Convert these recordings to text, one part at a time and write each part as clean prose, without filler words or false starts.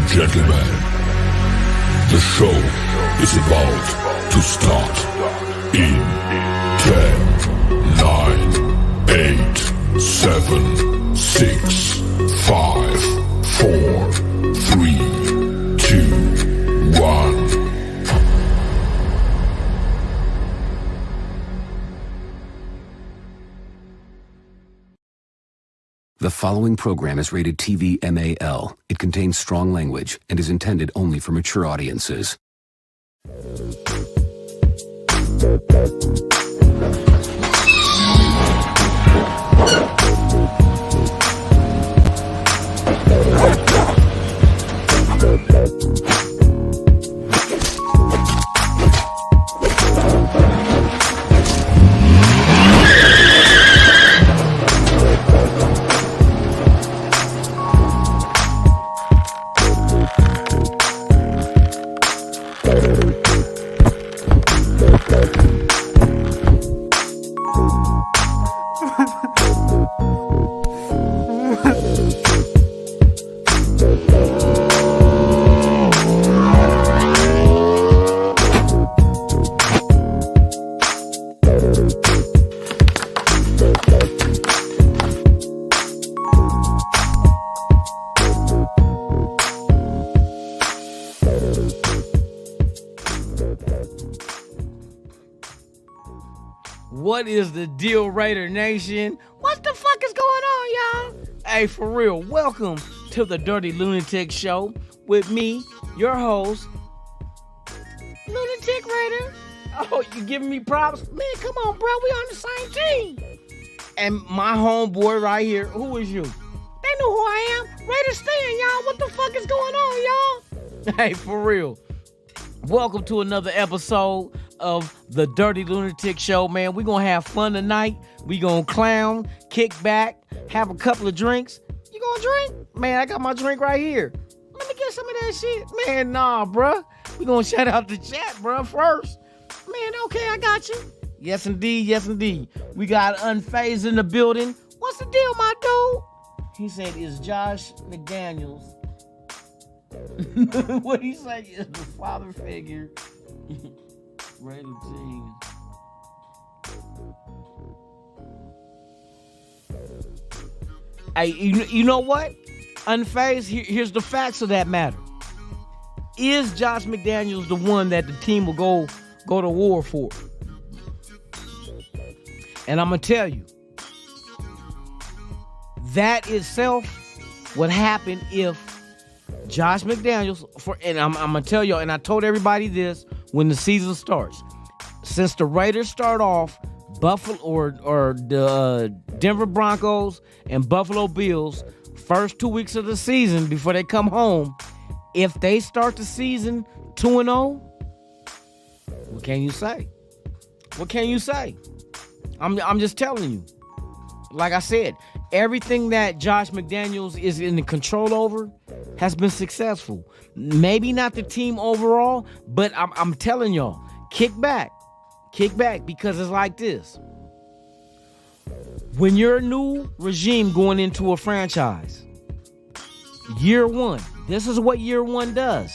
gentlemen, the show is about to start in 10, 9, 8, 7, 6, 5, 4, 3, 2, 1. The following program is rated TV MAL. It contains strong language and is intended only for mature audiences. What is the deal, Raider Nation? What the fuck is going on, y'all? Hey, for real, welcome to the Dyrti-Lunatik show with me, your host, Lunatic Raider. Oh, you giving me props? Man, come on, bro, we on the same team. And my homeboy right here, who is you? They know who I am. Raider Stan, y'all. What the fuck is going on, y'all? Hey, for real. Welcome to another episode of the Dyrti-Lunatik show, man. We're gonna have fun tonight. We gonna clown, kick back, have a couple of drinks. You gonna drink? Man, I got my drink right here. Let me get some of that shit. Man, nah, bruh. We gonna shout out the chat, bruh, first. Man, okay, I got you. Yes, indeed. Yes, indeed. We got Unfazed in the building. What's the deal, my dude? He said, is Josh McDaniels what he say is the father figure Raider team. Hey, you know what? Unfazed, here's the facts of that matter. Is Josh McDaniels the one that the team will go to war for? And I'm gonna tell you, that itself would happen if Josh McDaniels, and I'm gonna tell y'all, and I told everybody this when the season starts. Since the Raiders start off, Buffalo or the Denver Broncos and Buffalo Bills, first 2 weeks of the season before they come home, if they start the season 2-0, what can you say? What can you say? I'm just telling you. Like I said, everything that Josh McDaniels is in control over has been successful. Maybe not the team overall, but I'm telling y'all, kick back, because it's like this. When you're a new regime going into a franchise, year one, this is what year one does.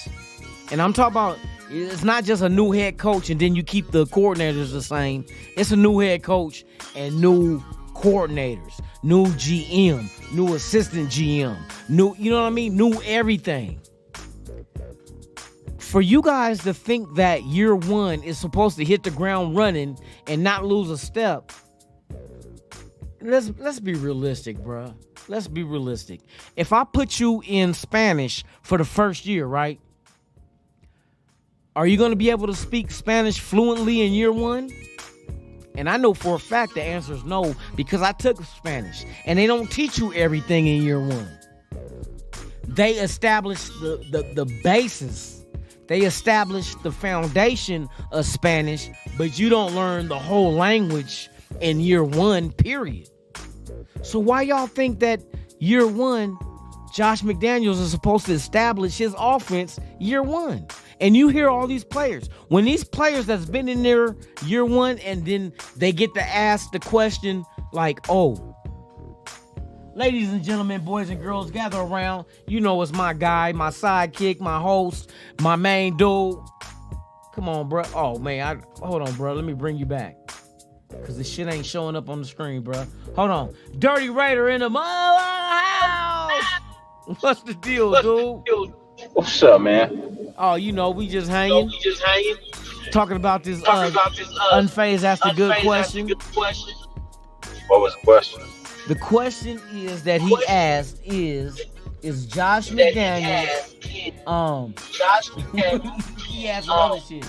And I'm talking about, it's not just a new head coach and then you keep the coordinators the same. It's a new head coach and new coordinators, new GM, new assistant GM, new, you know what I mean? New everything. For you guys to think that year one is supposed to hit the ground running and not lose a step, let's be realistic, bruh. Let's be realistic. If I put you in Spanish for the first year, right? Are you going to be able to speak Spanish fluently in year one? And I know for a fact the answer is no, because I took Spanish and they don't teach you everything in year one. They establish the basis. They establish the foundation of Spanish, but you don't learn the whole language in year one, period. So why y'all think that year one, Josh McDaniels is supposed to establish his offense year one? And you hear all these players. When these players that's been in there year one and then they get to ask the question like, oh, Ladies and gentlemen, boys and girls, gather around. You know it's my guy, my sidekick, my host, my main dude. Come on, bro. Oh, man. Hold on, bro. Let me bring you back. Because this shit ain't showing up on the screen, bro. Hold on. Dirty Raider in the house. What's the deal, dude? What's up, man? Oh, you know, we just hanging. Talking about this unfazed asked a good question. What was the question? The question is that he asked is Josh McDaniels he asked other shit.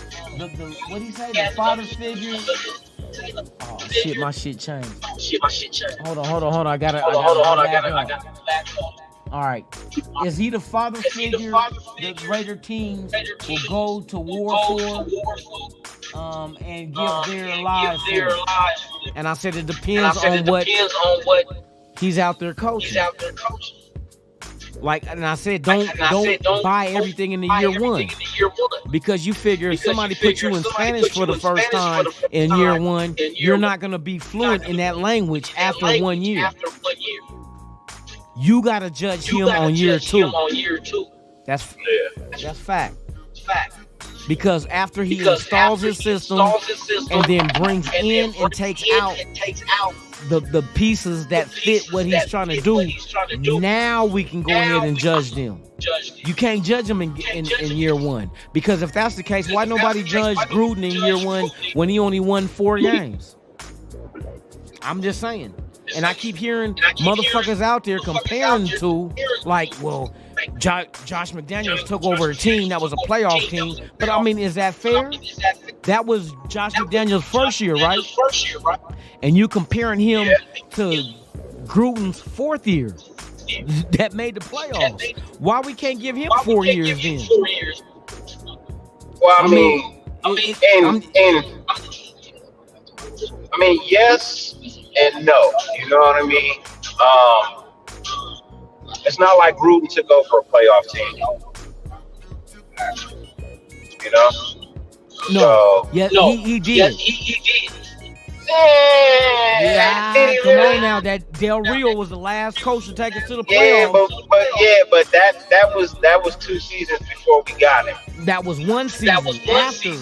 What he say? The father figure. Oh shit, my shit changed. Hold on. I got it. All right. Is he the father figure the Raider teams will go to war for and give their lives for? And I said it depends on what he's out there coaching. Like, and I said, don't buy everything in the year one, because you figure if somebody puts you in Spanish for the first time in year one, you're not gonna be fluent in that language after 1 year. You gotta judge him on year two. That's fact. Because after he installs his system and then brings in and takes out the pieces that fit what he's trying to do, now we can go ahead and judge them. You can't judge them in year one, because if that's the case, why nobody judge Gruden in year one when he only won 4 games? I'm just saying. And I keep hearing motherfuckers out there comparing to, like, well, Josh McDaniels took over a team that was a playoff team. But I mean, is that fair? That was Josh McDaniels' first year, right? And you comparing him to Gruden's 4th year that made the playoffs. Why we can't give him 4 years then? Well, I mean, yes and no. You know what I mean? It's not like Gruden took over a playoff team. You know? No. So, he did. Yeah, come on now. That Del Rio was the last coach to take us to the playoffs. But that was 2 seasons before we got him. That was 1 season after.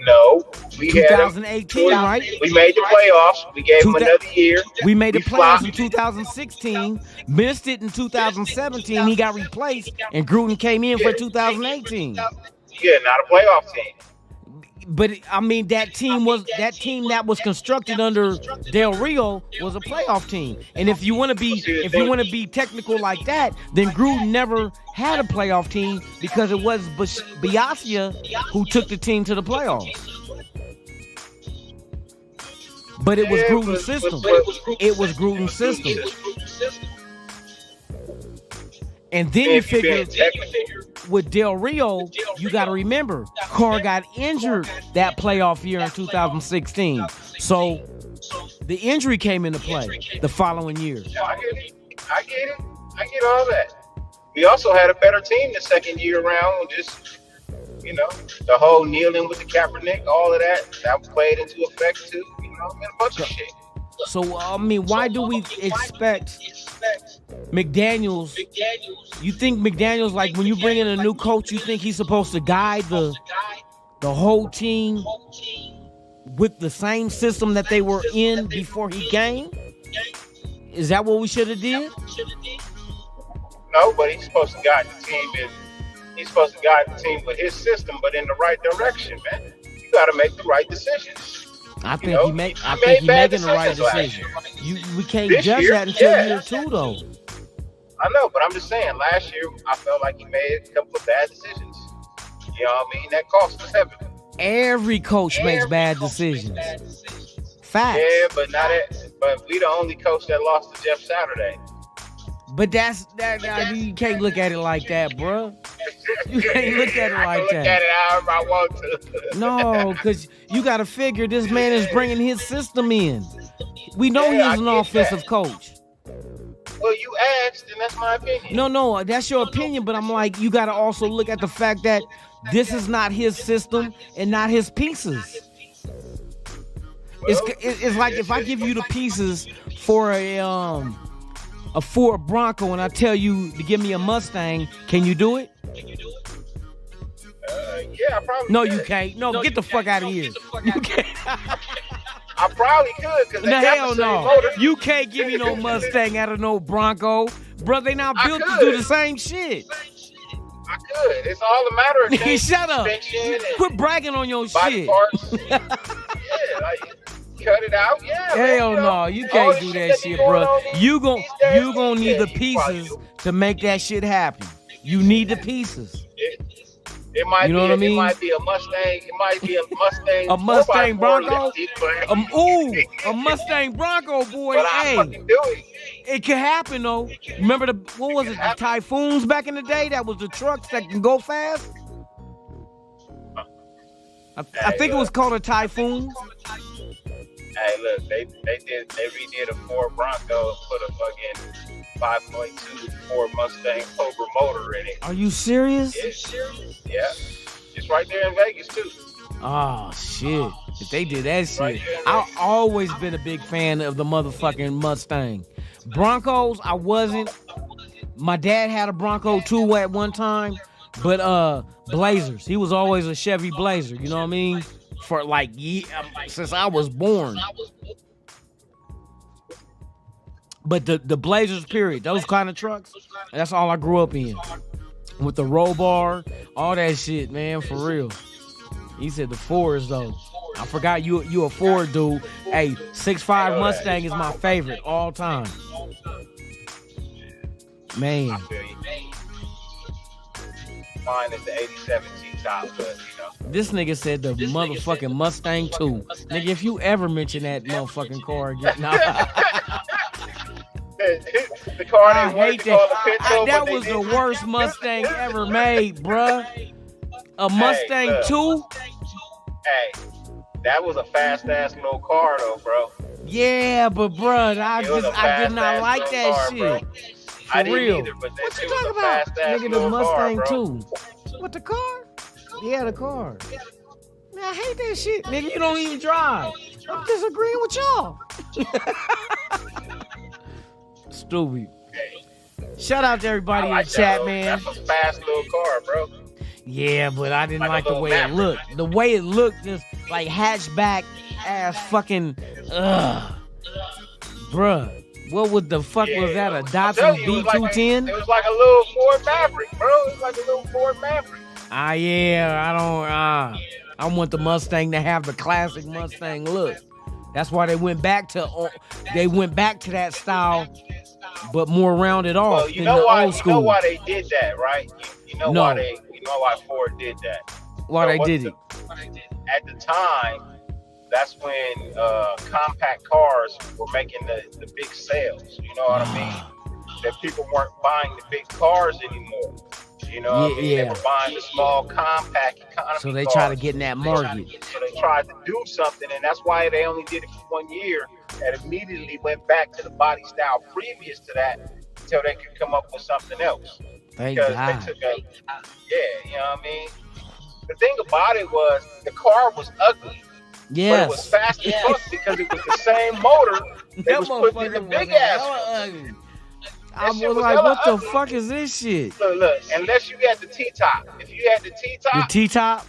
No, we 2018, right? We made the playoffs. We gave him another year. We made the playoffs in 2016. Missed it in 2017. He got replaced, and Gruden came in for 2018. Yeah, not a playoff team. But I mean, that team that was constructed under Del Rio was a playoff team. And if you want to be technical like that, then Gruden never had a playoff team, because it was Biasia who took the team to the playoffs. But it was Gruden's system. It was Gruden's system. And then you figure with Del Rio, you got to remember, Carr got injured that playoff year in 2016. So the injury came into play the following year. I get it. I get all that. We also had a better team the second year around. Just, you know, the whole kneeling with the Kaepernick, all of that played into effect too. You know, and a bunch of shit. So, I mean, why do we expect McDaniels? You think McDaniels, like when you bring in a new coach, you think he's supposed to guide the whole team with the same system that they were in before he came? Is that what we should have did? No, but he's supposed to guide the team, and he's supposed to guide the team with his system, but in the right direction, man. You got to make the right decisions. I think he's making the right decision. We can't judge that until year 2, though. I know, but I'm just saying, last year I felt like he made a couple of bad decisions. You know what I mean? That cost us heavy. Every coach makes bad decisions. Facts. Yeah, but we the only coach that lost to Jeff Saturday. But you can't look at it like that, bro. You can't look at it like that. Look at it however I want to. No, because you got to figure this man is bringing his system in. We know he's an offensive coach. Well, you asked, and that's my opinion. No, that's your opinion, but I'm like, you got to also look at the fact that this is not his system and not his pieces. It's like if I give you the pieces for a Ford Bronco and I tell you to give me a Mustang, can you do it? Yeah, I probably No, could. you can't. No, get the fuck out of here. You can't. I probably could because No, hell no. You can't give me no Mustang out of no Bronco. Bro, they not built to do the same shit. I could. It's all a matter of changing Shut up. suspension and Quit bragging on your body shit. parts. Yeah, like, cut it out. Yeah. Hell man, no, you all can't the do shit that be shit, going bro. on these You days, gon' need the you probably pieces do. to make that shit happen. You need the pieces. It might You know be what I mean? It might be a Mustang. It might be a Mustang. A Mustang 4x4 Bronco? lifted, but- A Mustang Bronco, boy. But I Hey, fucking do it. it can happen though. Remember what was it? The Typhoons back in the day? That was the trucks that can go fast. I think it was called a Typhoon. Hey, look, they redid a Ford Bronco and put a fucking 5.2 Ford Mustang Cobra motor in it. Are you serious? Yeah, it's right there in Vegas too. Oh shit! If they did that Right shit, there. I've always been a big fan of the motherfucking Mustang. Broncos, I wasn't. My dad had a Bronco too at one time, but Blazers. He was always a Chevy Blazer. You know what I mean? For like since I was born. But the Blazers, period. Those kind of trucks, that's all I grew up in. With the roll bar, all that shit, man, for real. He said the Fords, though. I forgot you a Ford dude. Hey, 6.5 Mustang is my favorite all time. Man. I feel you. Mine is the 87 T-top, but you know. This nigga said the motherfucking Mustang too. Nigga, if you ever mention that motherfucking car again, nah. The car I they wanted hate to call that. the Pinto, That but they was the didn't. worst Mustang ever made, bruh. A Mustang look. 2? Hey, that was a fast ass little car though, bro. Yeah, but bruh, I It was a did not fast-ass like little that car, shit. bro. For I didn't real. either, but that What shit you was talking a about? fast-ass Nigga, the little Mustang car, bro. 2. What, the car? Yeah, the car. Man, I hate that shit. Nigga, you don't even drive. I'm disagreeing with y'all. Stupid. Shout out to everybody in the chat, man. That's a fast little car, bro. Yeah, but I didn't Like a like the little way it Maverick. looked. The way it looked, just like hatchback ass fucking, bruh. What was the fuck was that? A I'm Datsun telling you, B210? It was like a little Ford Maverick, bro. It was like a little Ford Maverick. Yeah, I want the Mustang to have the classic Mustang look. That's why they went back to that style, but more rounded off Well, than you know the why? old You school. know why they did that, right? You know No. why Ford did that. Why they did it? At the time, that's when compact cars were making the big sales. You know what I mean? That people weren't buying the big cars anymore. You know what I mean? Yeah. They were buying the small compact economy So they cars. try to get in that market. So they tried to do something, and that's why they only did it for 1 year and immediately went back to the body style previous to that until they could come up with something else. Thank Because God. they took a, you know what I mean? The thing about it was the car was ugly, but it was Yes. fast as fuck because it was the same motor they That was putting in the motherfucker big was ass hella one. ugly. I was shit was like, hella what the ugly. fuck is this shit? Look, unless you had the T-top. If you had the The T-top, T-top?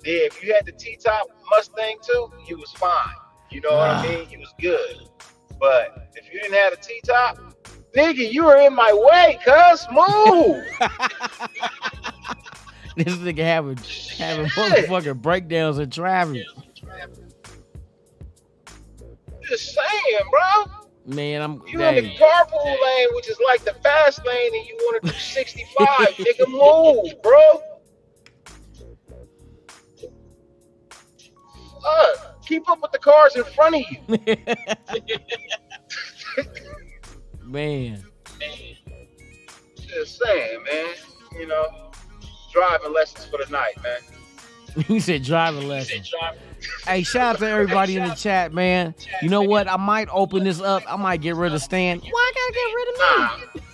if you had the T-top Mustang too, you was fine. You know what I Ah. mean? You was good. But if you didn't have a T-top, nigga, you were in my way, cuz. Move. This nigga having motherfucking breakdowns in traffic. Just saying, bro. Man, You in the carpool lane, which is like the fast lane, and you want to do 65. Nigga, move, bro. Keep up with the cars in front of you. man. Just saying, man. You know, driving lessons for the night, man. You said driving lesson. Hey, shout out to everybody in the chat, man. You know what? I might open this up. I might get rid of Stan. Why I gotta get rid of me?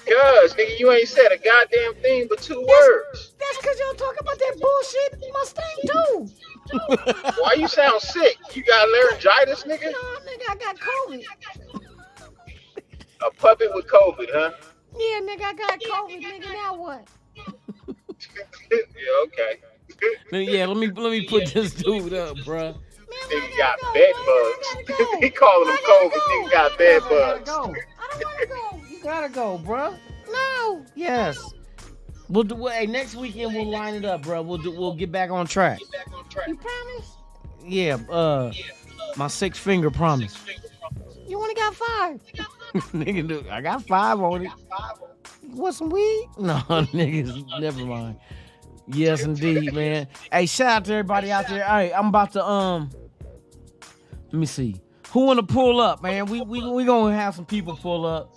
Cuz, nigga, you ain't said a goddamn thing but 2 words. That's because y'all talking about that bullshit Mustang too. Why you sound sick? You got laryngitis, nigga? No, nigga, I got COVID. A puppet with COVID, huh? Yeah, nigga, I got COVID, nigga. Now what? Yeah, okay. Yeah, let me put this dude up, bruh. Nigga got bed bugs. He calling them COVID. Nigga got bed I bugs. don't wanna go. You gotta go, bruh. No. Yes. We'll do. Hey, next weekend we'll line it up, bro. We'll get back on track. You promise? Yeah. My 6 finger promise. You only got 5. Nigga, dude, I got 5 on it. Want some weed? No, niggas. Never mind. Yes, indeed, man. Hey, shout out to everybody out there. All right, I'm about to let me see. Who wanna pull up, man? We gonna have some people pull up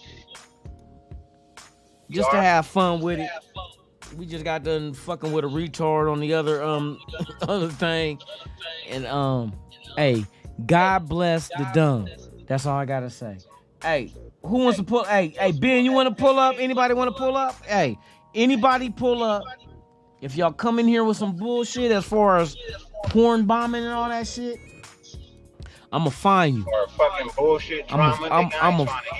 just to have fun with it. We just got done fucking with a retard on the other other thing, and hey, God bless the dumb. That's all I gotta say. Hey, who wants to pull? Hey, Ben, you want to pull up? Anybody want to pull up? Hey, anybody pull up? If y'all come in here with some bullshit as far as porn bombing and all that shit, I'ma find you. Or fucking bullshit drama.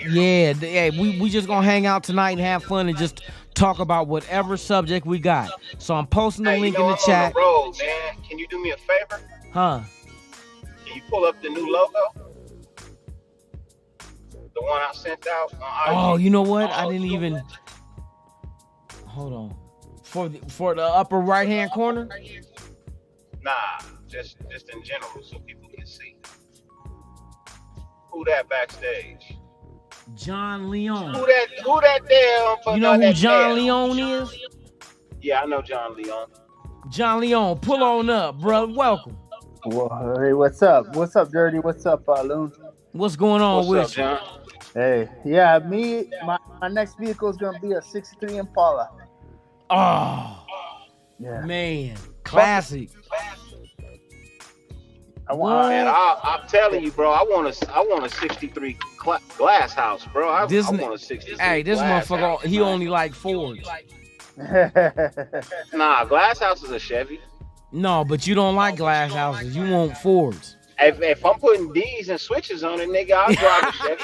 Yeah, we just gonna hang out tonight and have fun and just talk about whatever subject we got. So I'm posting the link in the chat. On the road, man. Can you do me a favor? Huh? Can you pull up the new logo? The one I sent out on IG? Oh, you know what? I didn't even. Hold on. For the upper right hand corner. Nah, just in general, so people can see. Who that backstage? John Leon. Who that damn? You know who John Leon is? Yeah, I know John Leon. John Leon, pull on up, bro. Welcome. Well, hey, what's up? What's up, Dirty? What's up, Loon? What's going on with you? John? Hey, yeah, my next vehicle is gonna be a '63 Impala. Oh, yeah, man, classic. Man, I'm telling you, bro. I want a '63 glass house, bro. I want a '63. Hey, this motherfucker, house, he only like Fords. Nah, glass house is a Chevy. No, but you don't like glass houses. You want Fords. If I'm putting D's and switches on it, nigga, I'll drive a Chevy.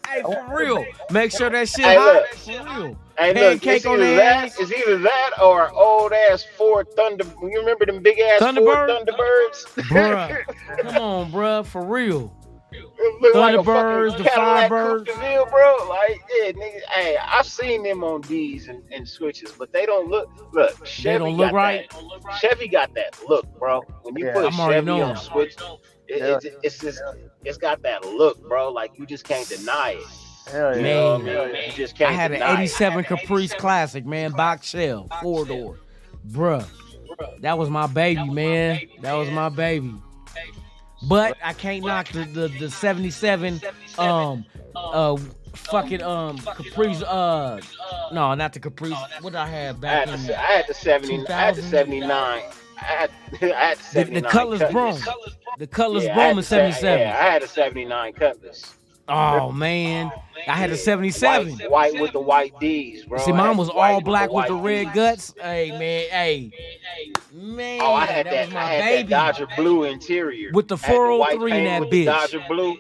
Hey, for real. Make sure that shit hot. For real. Hey, look, it's either that or old ass Ford Thunder. You remember them big ass Ford Thunderbirds? Bruh, come on, bruh, for real. Thunderbirds, like the Firebirds, bro. Like, yeah, nigga. Hey, I've seen them on D's and switches, but they don't look. Look, Chevy they don't look right. Chevy got that look, bro. When you put a Chevy on switch, it's got that look, bro. Like you just can't deny it. Hell yeah. Man, you just can't. I had an '87 Caprice Classic, man, box shell, 4-door, bruh. That was my baby, man. That was my baby. But I can't knock the 77 fucking Caprice no, not the Caprice. What did I have back in? I had the 70. I had the 79. I had the 79. The Cutlass Brougham. The Cutlass Brougham is 77. Yeah, I had a 79 Cutlass. Oh man, I had a 77. White with the white D's, bro. See, mine was all black with the red guts. Hey man, man. Oh, I had that. I had that Dodger blue interior with the 403 in that bitch. Dodger blue.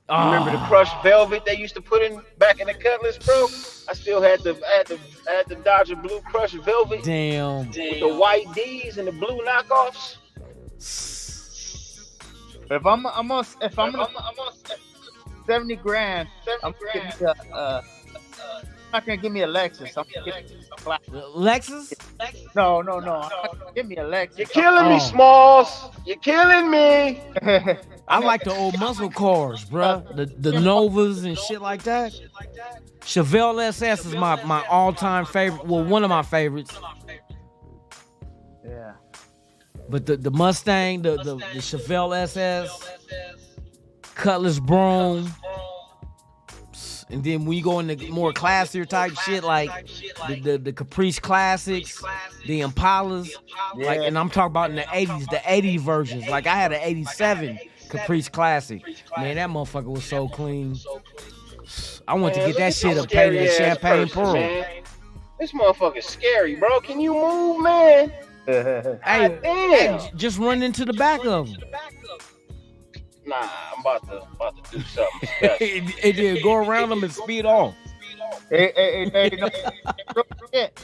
You remember the crushed velvet they used to put in back in the Cutlass, bro? I still had the Dodger blue crushed velvet. Damn. With the white D's and the blue knockoffs. If I'm gonna 70 grand, I'm not gonna give me a Lexus. I'm gonna give me a Lexus? No. Give me a Lexus. You're killing me, Smalls. You're killing me. I like the old muscle cars, bro. The Novas and shit like that. Chevelle SS is my all-time favorite. Well, one of my favorites. Yeah. But the Mustang, the Chevelle SS, Cutlass Brougham, and then when you go into more classier type shit like the Caprice Classics, the Impalas, like, and I'm talking about in the 80s, the 80 versions. Like I had an 87 Caprice Classic. Man, that motherfucker was so clean. I want to get that shit up painted in champagne pearl. This motherfucker's scary, bro. Can you move, man? Hey, Damn. just run into the back of him. Nah, I'm about to do something special. It did go around him and speed off. Hey, no, don't forget.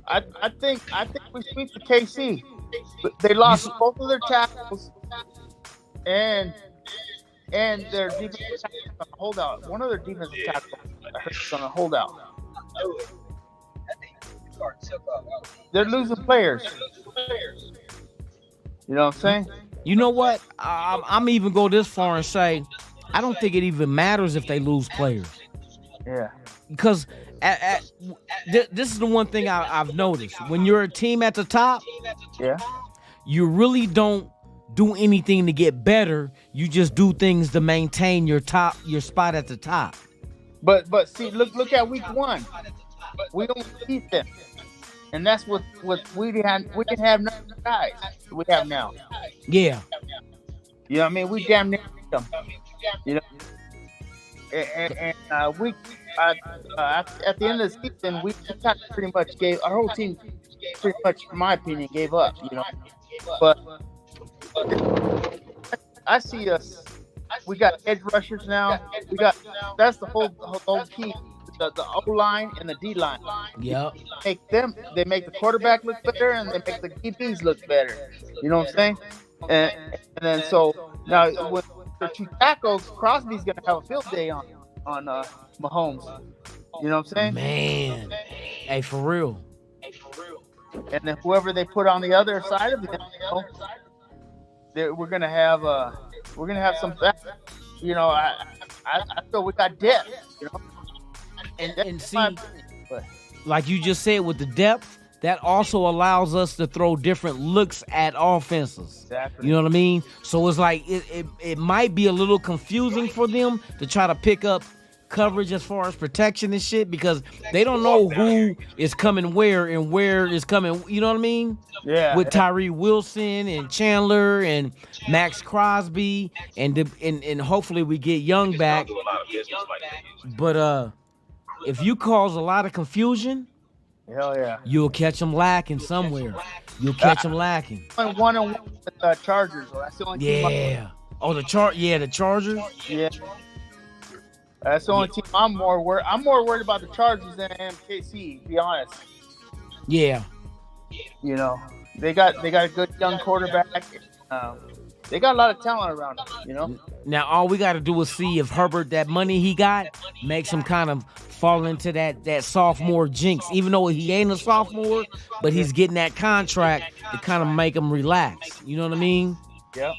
I think we sweep the KC. They lost both of their tackles and their defensive tackle on a holdout. One of their defensive tackles I heard was on a holdout. They're losing players. You know what I'm saying? You know what? I'm even go this far and say, I don't think it even matters if they lose players. Yeah. Because this is the one thing I've noticed. When you're a team at the top, Yeah. you really don't do anything to get better. You just do things to maintain your spot at the top. But see, look at week 1. We don't beat them, and that's what we can have none of the guys we have now. Yeah. You know what I mean? We damn near beat them. You know, and we at the end of the season we kind of pretty much gave our whole team pretty much, in my opinion, gave up. You know, but I see us. We got edge rushers now. That's the whole key. The O line and the D line. Yep. They make the quarterback look better, and they make the DBs look better. You know what I'm saying? And then so now with the 2 tackles, Crosby's gonna have a field day on Mahomes. You know what I'm saying? Man. Hey, for real. And then whoever they put on the other side of him, we're gonna have some. You know, I feel we got depth. You know. And see, like you just said, with the depth, that also allows us to throw different looks at offenses. Exactly. You know what I mean? So it's like it might be a little confusing for them to try to pick up coverage as far as protection and shit, because they don't know who is coming where and where is coming. You know what I mean? Yeah. With Tyree Wilson and Chandler and Max Crosby and hopefully we get Young back. Do a lot of business like that. But if you cause a lot of confusion, hell yeah, you'll catch them lacking somewhere. You'll catch them lacking. 1-on-1 with the Chargers. That's the only team. Yeah. Oh, the Chargers. Yeah. That's the only team I'm more worried about the Chargers than I am KC, to be honest. Yeah. You know, they got a good young quarterback. They got a lot of talent around them, you know. Now all we got to do is see if Herbert, that money he got, makes him kind of fall into that sophomore jinx. Even though he ain't a sophomore, but he's getting that contract to kind of make him relax. You know what I mean? Yep.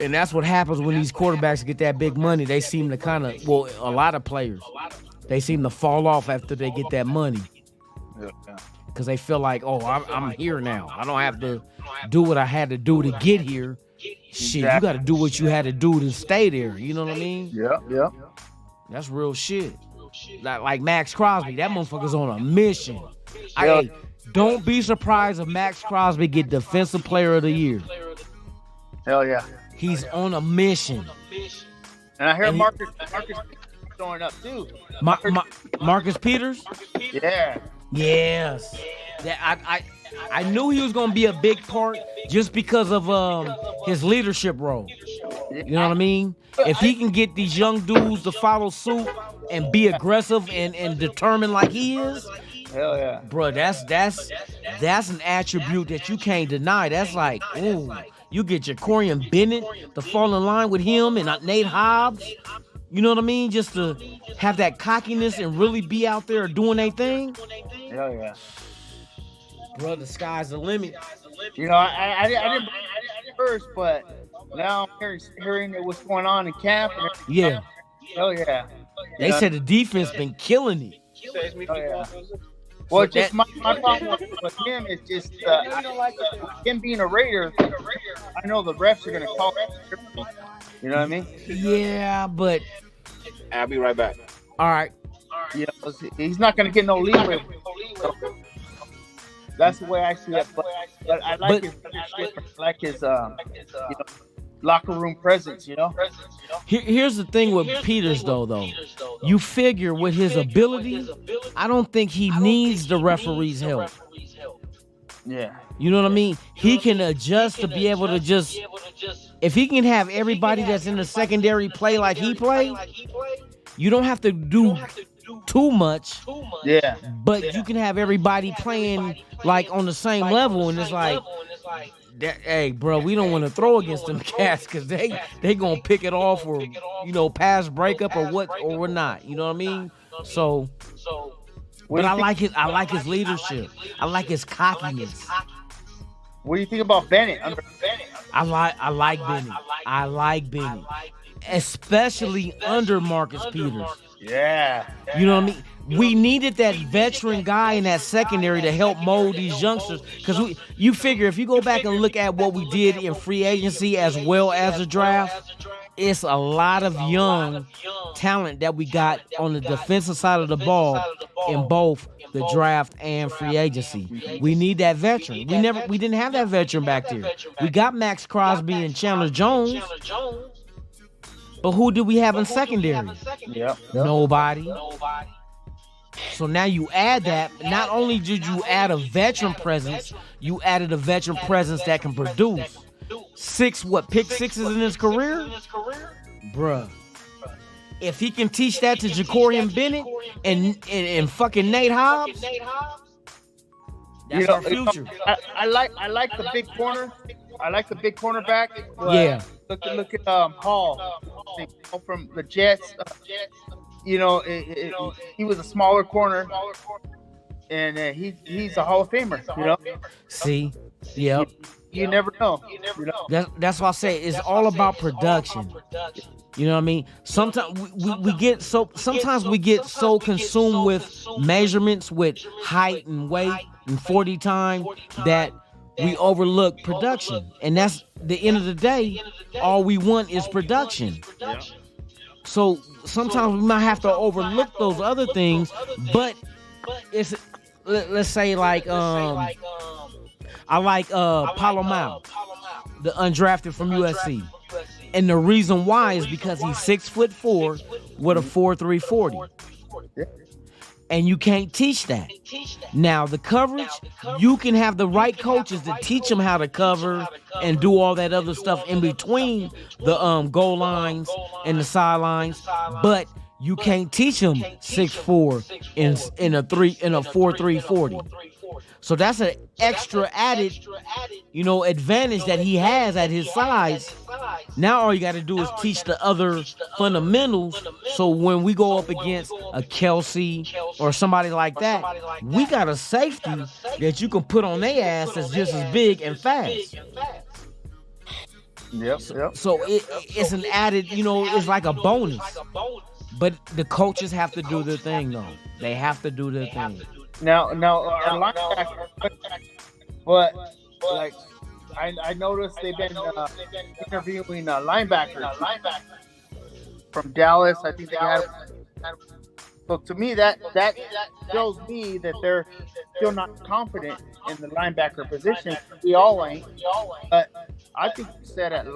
And that's what happens when these quarterbacks get that big money. They seem to kind of, well, a lot of players, they seem to fall off after they get that money. Yeah. Because they feel like, oh, I'm here now. I don't have to do what I had to do to get here. Shit, you got to do what you had to do to stay there. You know what I mean? Yep. That's real shit. Like Max Crosby, that motherfucker's on a mission. Yeah. Hey, don't be surprised if Max Crosby get Defensive Player of the Year. Hell yeah. He's on a mission. And I hear Marcus throwing up too. Marcus Peters? Yeah. Yes. I knew he was gonna be a big part just because of his leadership role. You know what I mean? If he can get these young dudes to follow suit and be aggressive and determined like he is, hell yeah, bro, that's an attribute that you can't deny. That's like, ooh, you get your Corian Bennett to fall in line with him and Nate Hobbs. You know what I mean? Just to have that cockiness and really be out there doing their thing. Hell yeah. Bro, the sky's the limit. You know, I didn't first, but now I'm hearing what's going on in camp. Yeah. Oh yeah. They said the defense been killing it. Oh yeah. Well, so just my problem with him is just him being a Raider. I know the refs are gonna call it. You know what I mean? Yeah, but I'll be right back. All right. You know, he's not gonna get no leeway. That's the way I see it. But I like his leadership. I like his locker room presence. You know. Here's the thing with Peters, though. You figure with his ability, I don't think he needs the referee's help. Yeah. You know what I mean? He can adjust to be able to just, if he can have everybody that's in the secondary play like he played, you don't have to do too much, Yeah. but you can have everybody playing like on the same level, and it's like, hey, bro, we don't want to throw against them cats because they gonna pick it off or pass breakup or what not. You know what I mean? So, but I like his leadership. I like his cockiness. What do you think about Bennett? I like Bennett. I like Bennett, especially under Marcus Peters. Yeah. You know what I mean? We needed that veteran guy in that secondary to help mold these youngsters. Because you figure if you go back and look at what we did in free agency as well as the draft, it's a lot of young talent that we got on the defensive side of the ball in both the draft and free agency. We need that veteran. We didn't have that veteran back there. We got Max Crosby and Chandler Jones. But who did we have in secondary? Yep. Nobody. So now you add that. Not only did you add a veteran presence, you added a veteran presence that can produce. Pick sixes in his career? Bruh. If he can teach that to Jacorian Bennett and fucking Nate Hobbs, that's our future. I like the big corner. I like the big cornerback. Yeah. Look at Hall from the Jets. He was a smaller corner, and he's a Hall of Famer. See, yep. You never know. That's why I say it's all about production. You know what I mean? Sometimes we get so consumed with measurements, with height and weight and 40 time that we overlook production. And that's the end of the day. All we want is production. Yeah. So sometimes we might have to overlook those other things, but it's, let's say like I like Palomar, the undrafted from USC. And the reason why is because he's 6'4" with a 4.3 40. And you can't teach that. Now the coverage, you can have the right coaches to teach them how to cover and do all that other stuff in between the goal lines and the sidelines, but you can't teach them 6'4" in a 4.3 40. So that's an extra added, advantage that he has at his size. Now all you got to do is teach the other fundamentals. So when we go up against a Kelsey or somebody like that, we got a safety that you can put on their ass that's just as big and fast. Yep. So it's an added, it's like a bonus. But the coaches have to do their thing, though. They have to do their thing. Now, our linebacker, but like I noticed they've been interviewing linebackers from Dallas. I think they had. So to me, that shows me that they're still not confident in the linebacker position. We all ain't. But I think we're set at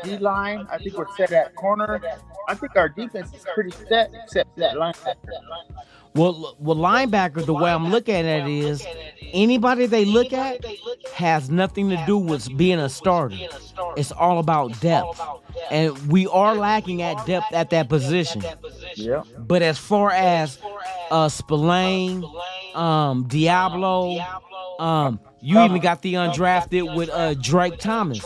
D-line. I think we're set at corner. I think our defense is pretty set except that linebacker. Well, linebacker, the way I'm looking at it is anybody they look at has nothing to do with being a starter. It's all about depth. And we are lacking at depth at that position. Yeah. But as far as Spillane, Diablo, you even got the undrafted with Drake Thomas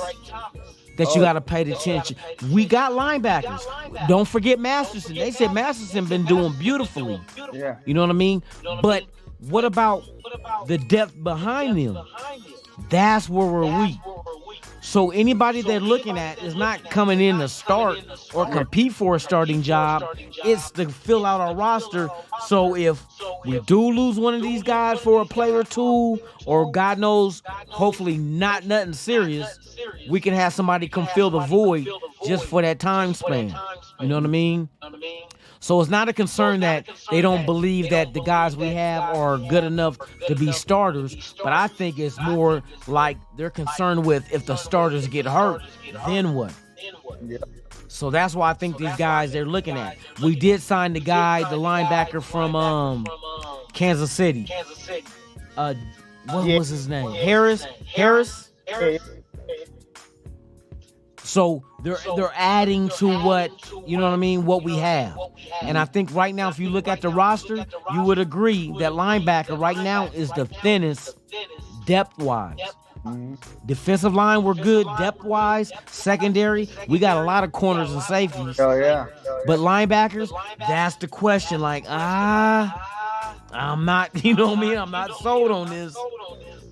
that you got to pay attention. We got linebackers. Don't forget Masterson. They said Masterson been doing beautifully. Yeah. You know what I mean? But what about the depth behind them? That's where we're weak. So anybody they're looking at is not coming in to start or compete for a starting job. It's to fill out our roster. So if we do lose one of these guys for a play or two, or God knows, hopefully nothing serious, we can have somebody come fill the void just for that time span. You know what I mean? So it's not a concern that they don't believe that the guys we have are good enough to be starters, but I think it's more like they're concerned with if the starters get hurt, then what? So that's why I think these guys they're looking at. We did sign the guy, the linebacker from Kansas City. what was his name? Harris. Yeah. So they're adding to what, you know what I mean, what we have. And I think right now, if you look at the roster, you would agree that linebacker right now is the thinnest depth-wise. Defensive line, we're good depth-wise. Secondary, we got a lot of corners and safeties. Oh, yeah. But linebackers, that's the question. Like, I'm not, you know what I mean? I'm not sold on this.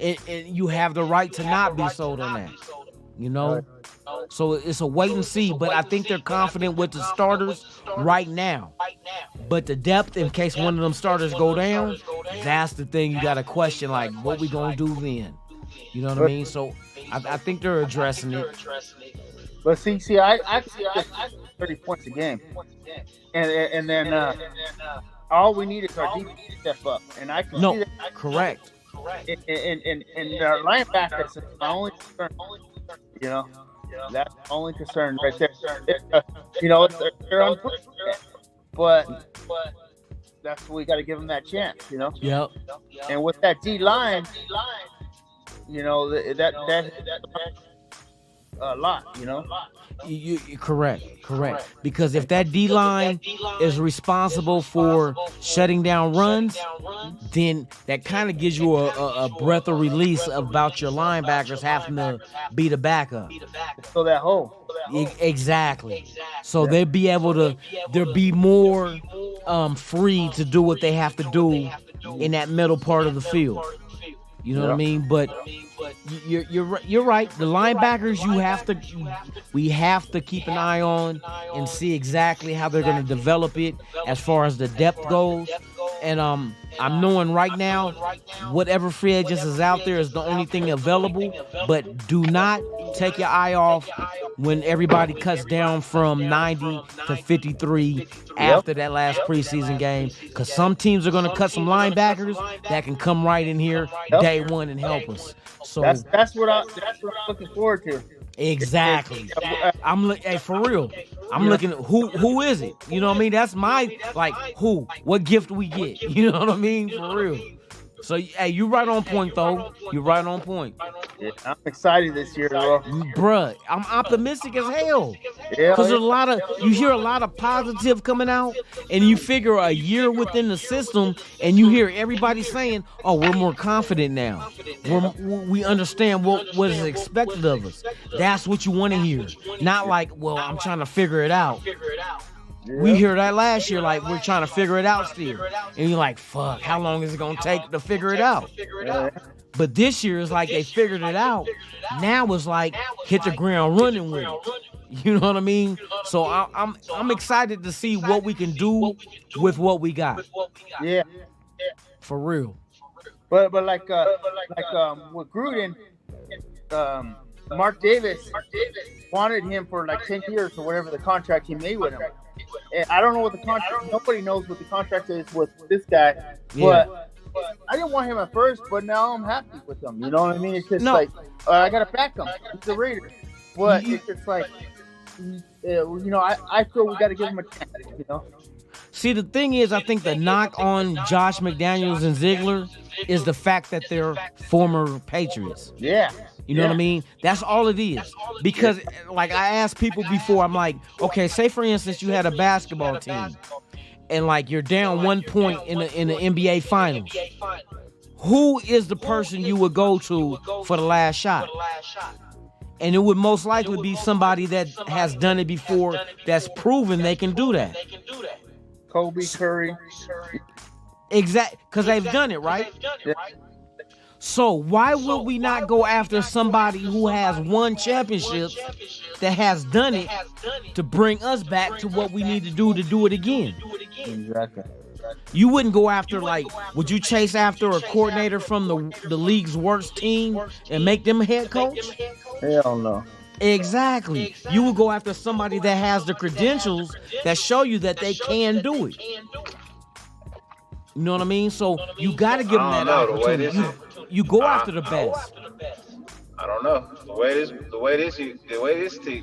And you have the right to not be sold on that, you know? So it's a wait and see, but I think they're confident with the starters right now. But the depth, in case one of them starters go down, that's the thing you got to question, like, what we going to do then? You know what I mean? So I think they're addressing it. But see, I see 30 points a game. And then all we need is our defense to step up. And I can see that. Correct. And our linebackers is my only concern, you know. That's the only concern right there. You know, they're unfortunate, but that's what we got to give them that chance, you know. Yep. And with that D line, you know, that a lot, you know. You correct. Because if that D line is responsible for shutting down runs, then that kind of gives you a breath of release about your linebackers having to be the backup. So that hole. Exactly. So they'll be more free to do what they have to do in that middle part of the field. You know what I mean? But you're right. The linebackers we have to keep an eye on and see exactly how they're going to develop it as far as the depth goes. And I'm knowing right now whatever free agents is out there is the only thing available. But do not take your eye off when everybody cuts down from 90 to 53 after that last preseason game, because some teams are going to cut some linebackers that can come right in here day one and help us. So that's what I'm looking forward to. Exactly. Hey, for real. I'm looking at who is it? You know what I mean? That's my, like, who? What gift we get? You know what I mean? For real. So, hey, you right on point, though. You right on point. Yeah, I'm excited this year, bro. Bruh, I'm optimistic as hell. Yeah, because you hear a lot of positive coming out, and you figure a year within the system, and you hear everybody saying, "Oh, we're more confident now. We understand what is expected of us." That's what you want to hear. Not like, "Well, I'm trying to figure it out." Yeah. We hear that last year, like, we're trying to figure it out still. And you're like, fuck, how long is it going to take to figure it out? Yeah. But this year is like they figured it out. Now it's like hit the ground running with it. You know what I mean? So I'm excited to see what we can do with what we got. Yeah. For real. But like with Gruden, Mark Davis wanted him for like 10 years or whatever the contract he made with him. And I don't know what the contract. Nobody knows what the contract is with this guy. But I didn't want him at first, but now I'm happy with him. You know what I mean? It's just like I gotta back him. He's a Raider. But it's just like, you know, I feel we gotta give him a chance. You know. See, the thing is, I think the knock on Josh McDaniels and Ziegler is the fact that they're former Patriots. Yeah. You know what I mean? That's all it is. Because, like, I asked people before, I'm like, okay, say for instance you had a basketball team, and like you're down 1 point in the NBA Finals. Who is the person you would go to for the last shot? And it would most likely be somebody that has done it before, that's proven they can do that. Kobe, Curry. Exactly, because they've done it, right? Yeah. So why would we not go after somebody who has won championships, that has done it, to bring us back to what we need to do it again? Exactly. You wouldn't go after, like, would you chase after a coordinator from the league's worst team and make them a head coach? Hell no. Exactly. You would go after somebody that has the credentials that show you that they can do it. You know what I mean? So you got to give them that opportunity. You go after the best. I don't know. The way this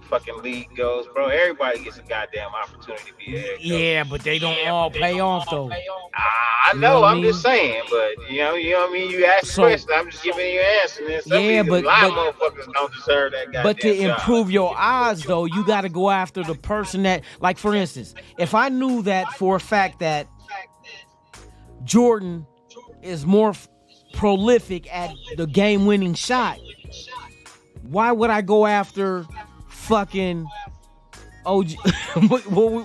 fucking league goes, bro. Everybody gets a goddamn opportunity to be a head coach. Yeah, but they don't all pay off though. I know. I'm just saying, but you know what I mean. You ask the question, I'm just giving you an answer. Man. Some of motherfuckers don't deserve that goddamn But to job. improve your odds, though, you got to go after the person that, like, for instance, if I knew that for a fact that Jordan is more prolific at the game-winning shot, why would I go after fucking OJ?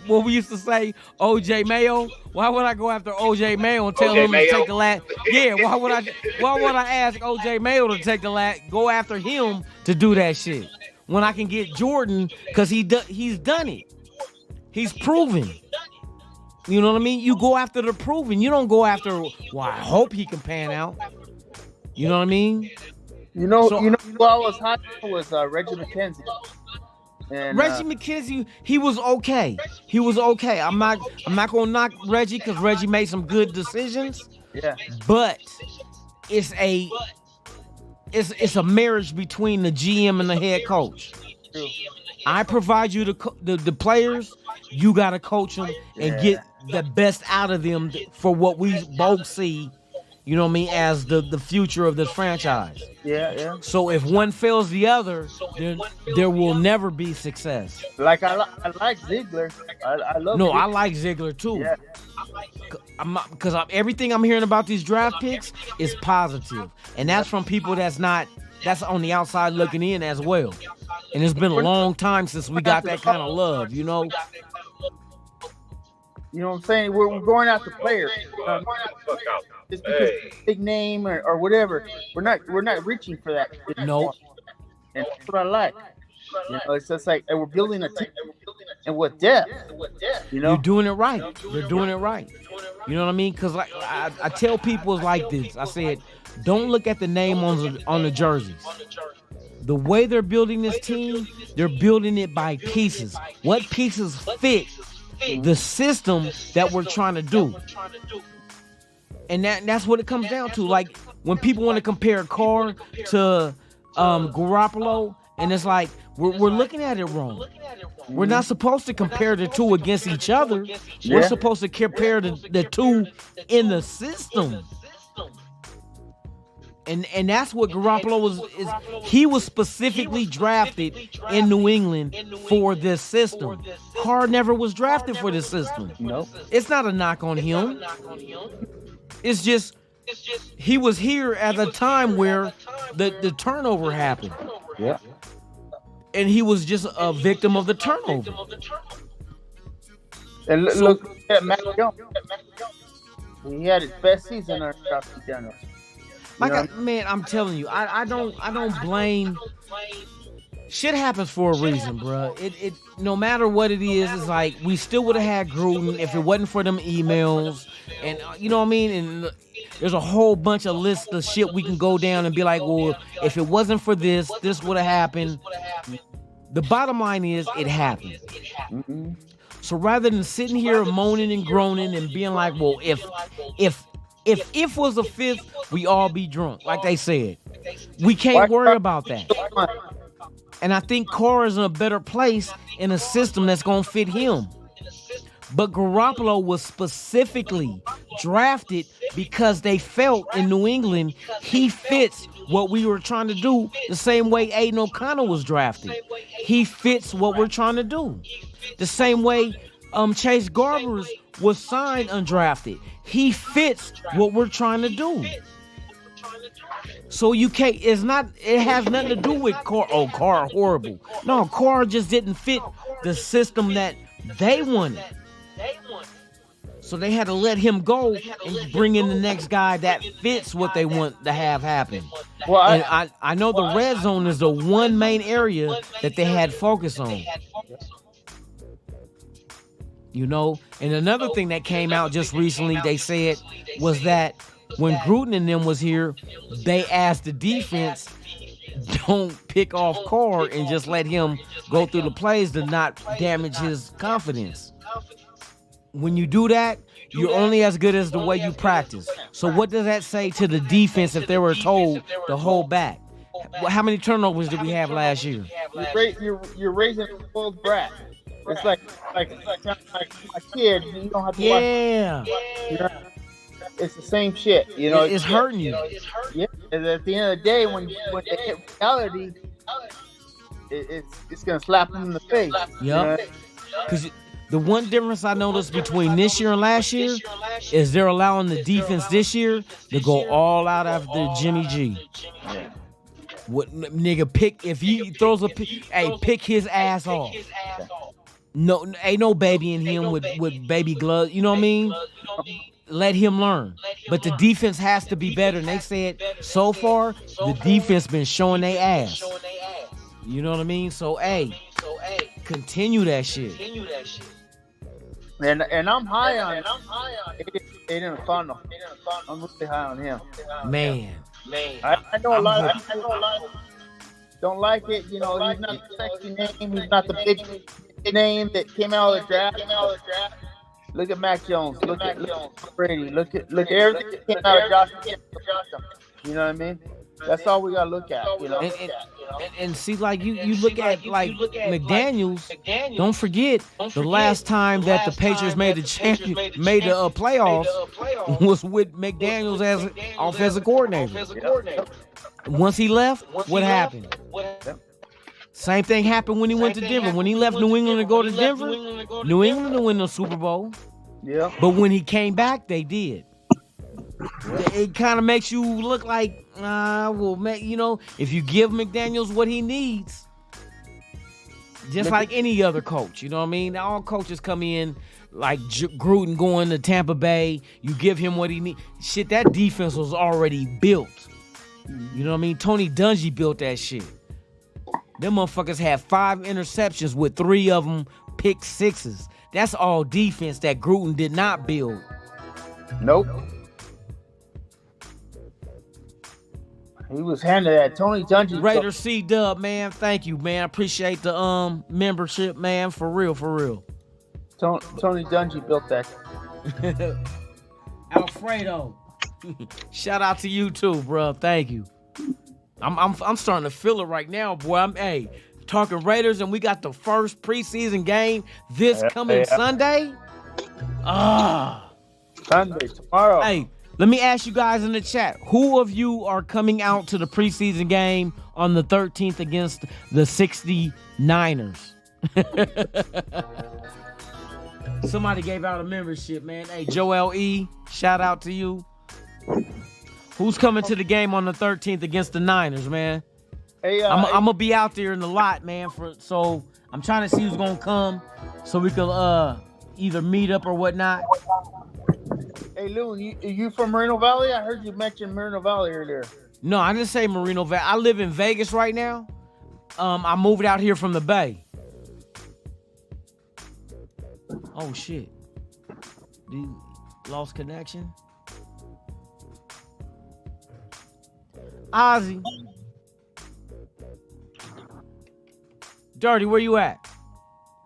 what we used to say, OJ Mayo? Why would I go after OJ Mayo and tell him to take the last? Yeah, why would I ask OJ Mayo to take the last? Go after him to do that shit when I can get Jordan because he's done it. He's proven. You know what I mean? You go after the proven. You don't go after. Well, I hope he can pan out. You know what I mean? You know who I was high on was Reggie McKenzie. And, Reggie McKenzie, he was okay. He was okay. I'm not gonna knock Reggie because Reggie made some good decisions. Yeah. But it's a marriage between the GM and the head coach. True. I provide you the players. You gotta coach them and get the best out of them for what we both see. You know what I mean, as the future of this franchise. Yeah. So if one fails the other, then there will never be success. Like I like Ziegler. I love. No, Ziegler. I like Ziegler too. Yeah. Because everything I'm hearing about these draft picks is positive, and that's from people that's on the outside looking in as well. And it's been a long time since we got that kind of love, you know. You know what I'm saying? We're going after players. Just because big name or whatever, we're not reaching for that. No. And that's what I like. You know, it's just like, and we're building a team, and with depth. You know, you're doing it right. You're doing it right. You know what I mean? Because like I tell people like this. I said, don't look at the name on the jerseys. The way they're building this team, they're building it by pieces. What pieces fit the system that we're trying to do? And that's what it comes down to. Like when people want to compare Carr to Garoppolo, and it's like we're looking at it wrong. We're not supposed to compare the two against each other. We're supposed to compare the two in the system. And that's what Garoppolo is. He was specifically drafted in New England for this system. Carr never was drafted for this system. No. It's not a knock on him. It's just he was here at a time where the turnover happened. Yeah. And he was just a victim of the turnover. And look at Mac Jones. He had his best season under Josh McDaniels. Man, I'm telling you, I don't blame. Shit happens for a reason, bro. It no matter what it is, it's like we still would have had Gruden if it wasn't for them emails, and you know what I mean. And there's a whole bunch of lists of shit we can go down and be like, well, if it wasn't for this would have happened. The bottom line is, it happened. Mm-hmm. So rather than sitting here moaning and groaning and being like, well, if was a fifth, we all be drunk, like they said. We can't worry about that. And I think Carr is in a better place in a system that's going to fit him. But Garoppolo was specifically drafted because they felt in New England he fits what we were trying to do the same way Aiden O'Connell was drafted. He fits what we're trying to do. The same way Chase Garbers was signed undrafted. He fits what we're trying to do. So you can't, it has nothing to do with Carr. Oh, Carr horrible. No, Carr just didn't fit the system that they wanted. So they had to let him go and bring in the next guy that fits what they want to have happen. Well, and I know the red zone is the one main area that they had focus on. You know, and another thing that came out just recently, they said, was that when Gruden and them was here, they asked the defense, don't pick off Carr and just let him go through the plays to not damage his confidence. When you do that, you're only as good as the way you practice. So what does that say to the defense if they were told to hold back? How many turnovers did we have last year? You're raising a spoiled brat. It's like a kid. You don't have to watch. Yeah. You know, it's the same shit. You know, It's hurting you. Yeah. And at the end of the day, when they hit reality, it's gonna slap them in the face. Yep. Because the one difference I noticed between this year and last year is they're allowing the defense this year to go all out after Jimmy G. Yeah. What nigga pick if he throws a pick, hey, pick his ass off. No, ain't no baby in him with baby gloves. You know what I mean? Let him learn. But the defense has to be better. And they said so far the defense been showing their ass. You know what I mean? So hey, continue that shit. And I'm high on Aiden O'Connell. I'm really high on him. Man. I know a lot of people don't like it. You know, he's not the sexy name. He's not the big name that came out of the draft. Look at Mac Jones. Look at Brady. Look at everything that came out of Josh. You know what I mean? That's all we gotta look at. You know. And see, like you look at McDaniels. Don't forget the last time that the Patriots made the playoffs was with McDaniels as offensive coordinator. Once he left, what happened? Same thing happened when he went to Denver. When he left New England to go to Denver, New England didn't win the Super Bowl. Yeah. But when he came back, they did. It kind of makes you look like, if you give McDaniels what he needs, just like any other coach, you know what I mean? All coaches come in like Gruden going to Tampa Bay. You give him what he needs. Shit, that defense was already built. You know what I mean? Tony Dungy built that shit. Them motherfuckers had 5 interceptions with 3 of them pick sixes. That's all defense that Gruden did not build. Nope. He was handed that. Tony Dungy. Raider C-Dub, man. Thank you, man. I appreciate the membership, man. For real. Tony Dungy built that. Alfredo. Shout out to you too, bro. Thank you. I'm starting to feel it right now, boy. I'm talking Raiders, and we got the first preseason game this coming Sunday. Sunday, tomorrow. Hey, let me ask you guys in the chat, who of you are coming out to the preseason game on the 13th against the 69ers? Somebody gave out a membership, man. Hey, Joel E., shout out to you. Who's coming to the game on the 13th against the Niners, man? Hey, I'm gonna be out there in the lot, man. So I'm trying to see who's gonna come, so we could either meet up or whatnot. Hey, Lou, you from Moreno Valley? I heard you mention Moreno Valley earlier. No, I didn't say Moreno Valley. I live in Vegas right now. I moved out here from the Bay. Oh shit! Dude, lost connection. Ozzy. Dirty, where you at?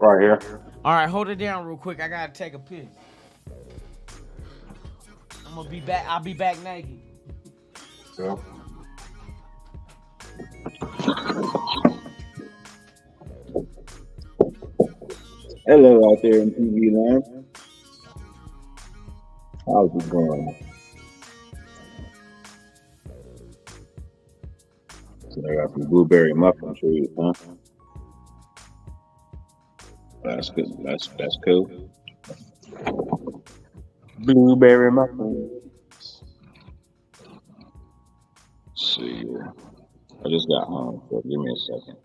Right here. All right, hold it down real quick. I gotta take a piss. I'm gonna be back. I'll be back naked. Yeah. Hello out there in TV land. How's it going? So I got some blueberry muffins for you, huh? That's good. That's cool. Blueberry muffins. Let's see. I just got home, so give me a second.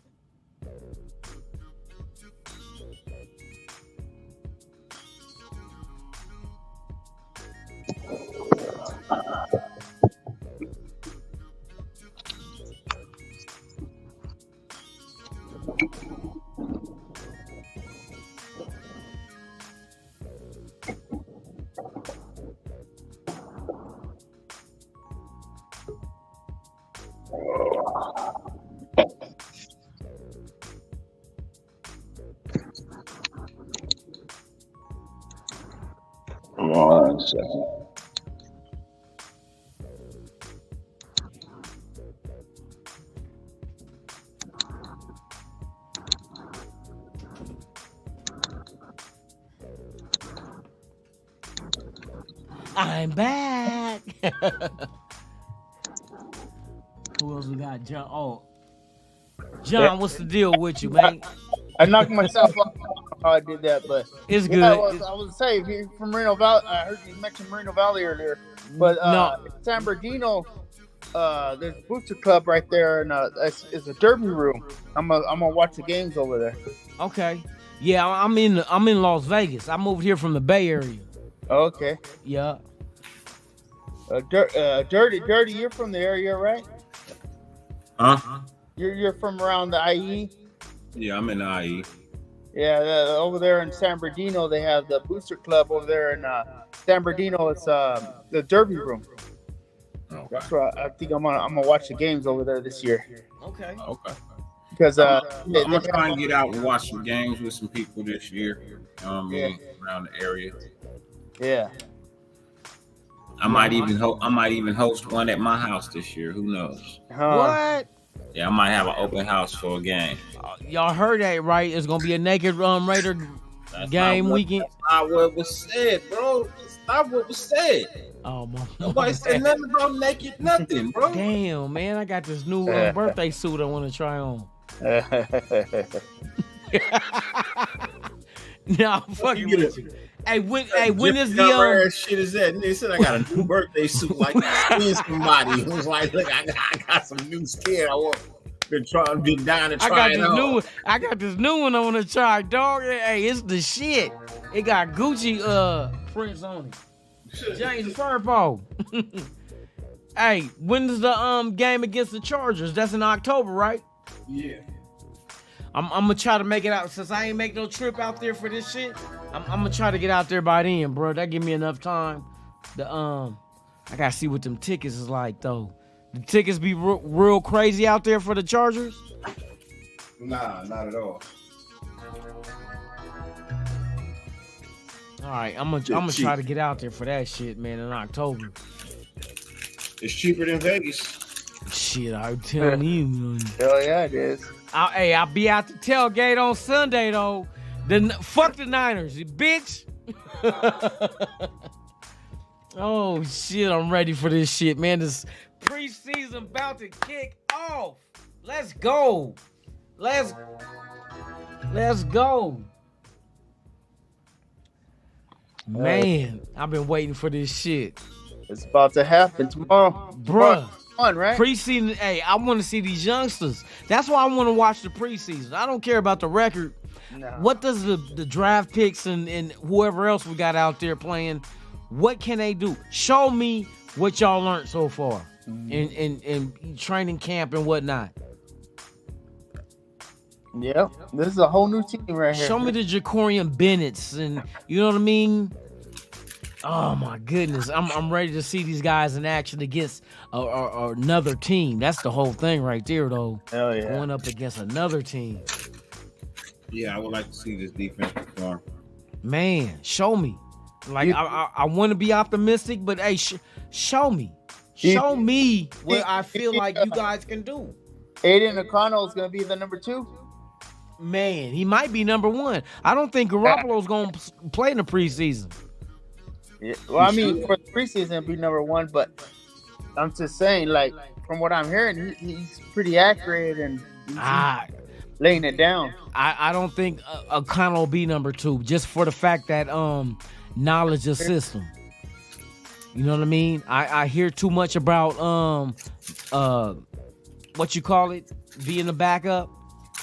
One second. I'm back. Who else we got? John. Oh, John, what's the deal with you, man? I knocked myself off how I did that, but It's good. I was saying, you're from Moreno Valley. I heard you mention Moreno Valley earlier, but No. San Bernardino, there's a booster club right there, and it's a derby room. I'm gonna watch the games over there. Okay. Yeah, I'm in Las Vegas. I moved here from the Bay Area. Okay. Yeah. Dirty, you're from the area, right? Huh? You're from around the IE. Yeah, I'm in the IE. Yeah, over there in San Bernardino, they have the booster club over there in San Bernardino. It's the derby room. Okay. That's where I think I'm gonna watch the games over there this year. Okay. Okay. Because I'm gonna try and get out and watch some games with some people this year. You know what I mean? Around the area. Yeah. I might even host one at my house this year. Who knows? What? Yeah, I might have an open house for a game. Y'all heard that, right? It's gonna be a naked Raider That's game not what- weekend. That's not what was said, bro. That's not what was said. Oh my! Nobody said nothing about naked nothing, bro. Damn, man, I got this new birthday suit I want to try on. Nah, I'm fucking with you. Hey, when is the shit is that? They said I got a new birthday suit, like skin somebody. It was like, look, I got some new skin. Been dying to try it on. I got this new one I want to try, dog. Hey, it's the shit. It got Gucci prints on it. James Furpo. Hey, when's the game against the Chargers? That's in October, right? Yeah. I'm gonna try to make it out since I ain't make no trip out there for this shit. I'm gonna try to get out there by then, bro. That give me enough time. I gotta see what them tickets is like though. The tickets be real crazy out there for the Chargers. Nah, not at all. All right, I'm gonna try to get out there for that shit, man, in October. It's cheaper than Vegas. Shit, I'm telling you. Man. Hell yeah, it is. I'll be out the tailgate on Sunday though. Fuck the Niners, you bitch. Oh shit, I'm ready for this shit, man. This preseason about to kick off. Let's go. Let's go. Man, I've been waiting for this shit. It's about to happen tomorrow. Bruh. Fun, right? Preseason, hey, I want to see these youngsters. That's why I want to watch the preseason. I don't care about the record. No. What does the draft picks and whoever else we got out there playing, what can they do? Show me what y'all learned so far in training camp and whatnot. Yeah, this is a whole new team right here. Show me the Jacorian Bennett's and you know what I mean? Oh my goodness, I'm ready to see these guys in action against another team. That's the whole thing right there, though. Hell yeah. Going up against another team. Yeah, I would like to see this defense perform. Man, show me. Like I want to be optimistic, but hey, show me. Show me what I feel like you guys can do. Aiden O'Connell is going to be the number 2. Man, he might be number 1. I don't think Garoppolo's going to play in the preseason. Yeah. Well, I mean, for the preseason, it'd be number 1, but I'm just saying, like, from what I'm hearing, he's pretty accurate and he's laying it down. I don't think O'Connell will be number 2, just for the fact that knowledge of system. You know what I mean? I hear too much about what you call it, being the backup.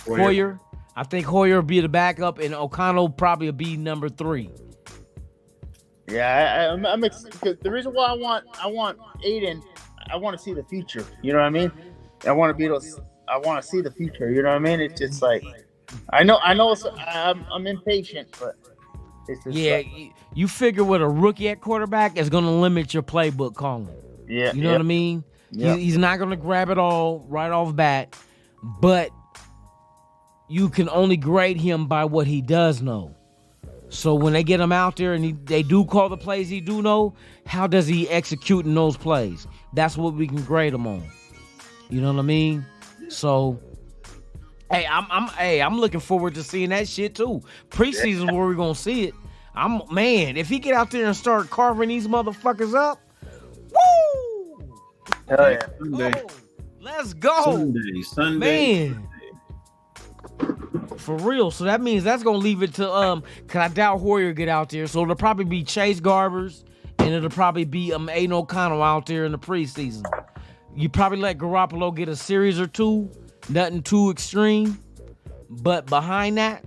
Hoyer. I think Hoyer will be the backup, and O'Connell probably will be number 3. Yeah, I'm the reason why I want Aiden, I want to see the future. You know what I mean? I want to see the future. You know what I mean? It's just like I know. I'm impatient, but it's just you figure with a rookie at quarterback is going to limit your playbook calling. Yeah, you know what I mean? Yeah. He's not going to grab it all right off bat, but you can only grade him by what he does know. So when they get him out there and they do call the plays he do know, how does he execute in those plays? That's what we can grade him on. You know what I mean? So, hey, I'm looking forward to seeing that shit too. Preseason where we're gonna see it. Man, if he get out there and start carving these motherfuckers up, woo! Hell yeah. Sunday. Let's go. Sunday. Man. For real. So that means that's gonna leave it to cause I doubt Hoyer get out there. So it'll probably be Chase Garbers and it'll probably be Aiden O'Connell out there in the preseason. You probably let Garoppolo get a series or two, nothing too extreme. But behind that,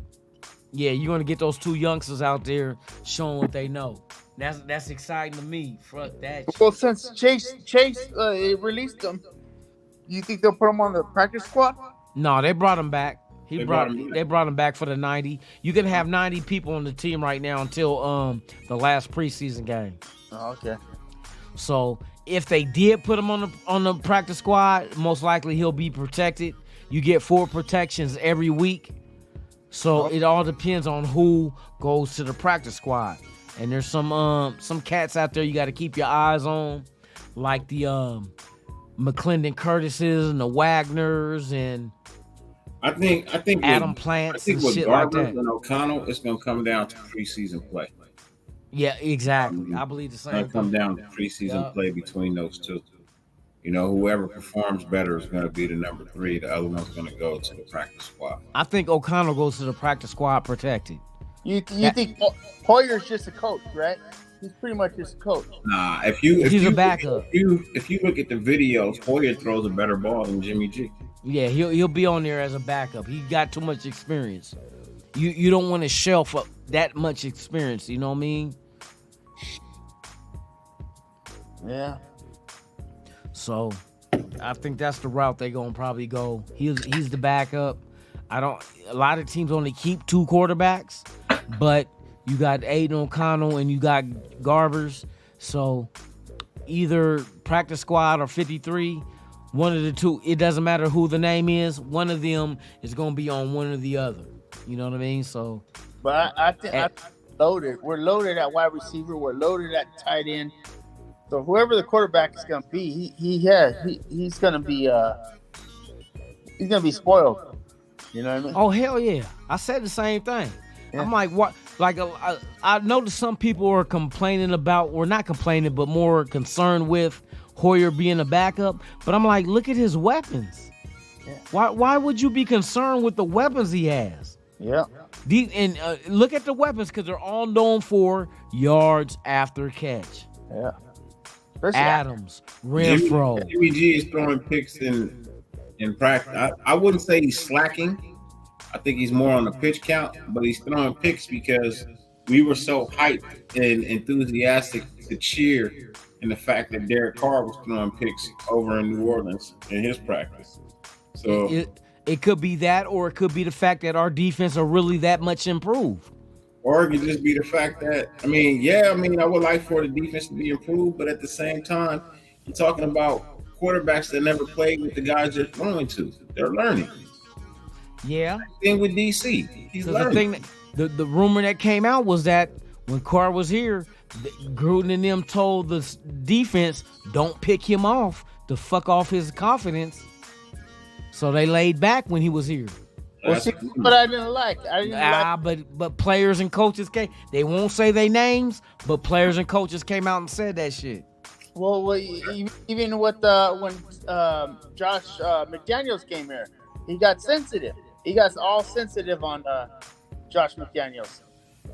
yeah, you're gonna get those two youngsters out there showing what they know. That's exciting to me. Fuck that. Well, since Chase released him, you think they'll put him on the practice squad? No, they brought him back. They brought him back for the 90. You can have 90 people on the team right now until the last preseason game. Oh, okay. So if they did put him on the practice squad, most likely he'll be protected. You get 4 protections every week. So it all depends on who goes to the practice squad. And there's some cats out there you got to keep your eyes on, like the McClendon Curtises and the Wagners and I think Adam Plants. I think and with shit Garbers like that. and O'Connell, it's gonna come down to preseason play. Yeah, exactly. I believe the It's same gonna come thing. down to preseason play between those two. You know, whoever performs better is gonna be the number 3. The other one's gonna go to the practice squad. I think O'Connell goes to the practice squad protected. You think Hoyer's just a coach, right? He's pretty much just a coach. Nah, if He's you a backup. if you look at the videos, Hoyer throws a better ball than Jimmy G. Yeah, he'll be on there as a backup. He got too much experience. You don't want to shelf up that much experience. You know what I mean? Yeah. So I think that's the route they're gonna probably go. He's the backup. A lot of teams only keep 2 quarterbacks, but you got Aiden O'Connell and you got Garbers. So either practice squad or 53, one of the two, it doesn't matter who the name is, one of them is gonna be on one or the other. You know what I mean? So But I think loaded. We're loaded at wide receiver. We're loaded at tight end. So whoever the quarterback is gonna be, he's gonna be spoiled. You know what I mean? oh hell yeah, I said the same thing. Yeah. I'm like, what? Like, I noticed some people are complaining about, or not complaining, but more concerned with Hoyer being a backup. But I'm like, look at his weapons. Yeah. Why would you be concerned with the weapons he has? Yeah. Look at the weapons, because they're all known for yards after catch. Yeah. Especially Adams, Renfro. Jimmy G is throwing picks in practice. I wouldn't say he's slacking. I think he's more on the pitch count, but he's throwing picks because we were so hyped and enthusiastic to cheer in the fact that Derek Carr was throwing picks over in New Orleans in his practice. So it could be that, or it could be the fact that our defense are really that much improved. or it could just be the fact that, I would like for the defense to be improved, but at the same time, you're talking about quarterbacks that never played with the guys they're throwing to. They're learning. Yeah. Same with DC. He's learning. The rumor that came out was that when Carr was here, Gruden and them told the defense, don't pick him off to fuck off his confidence. So they laid back when he was here. Well, see, but I didn't like. But players and coaches they won't say their names, but players and coaches came out and said that shit. Well, even with when Josh McDaniels came here, he got sensitive. He got all sensitive on Josh McDaniels.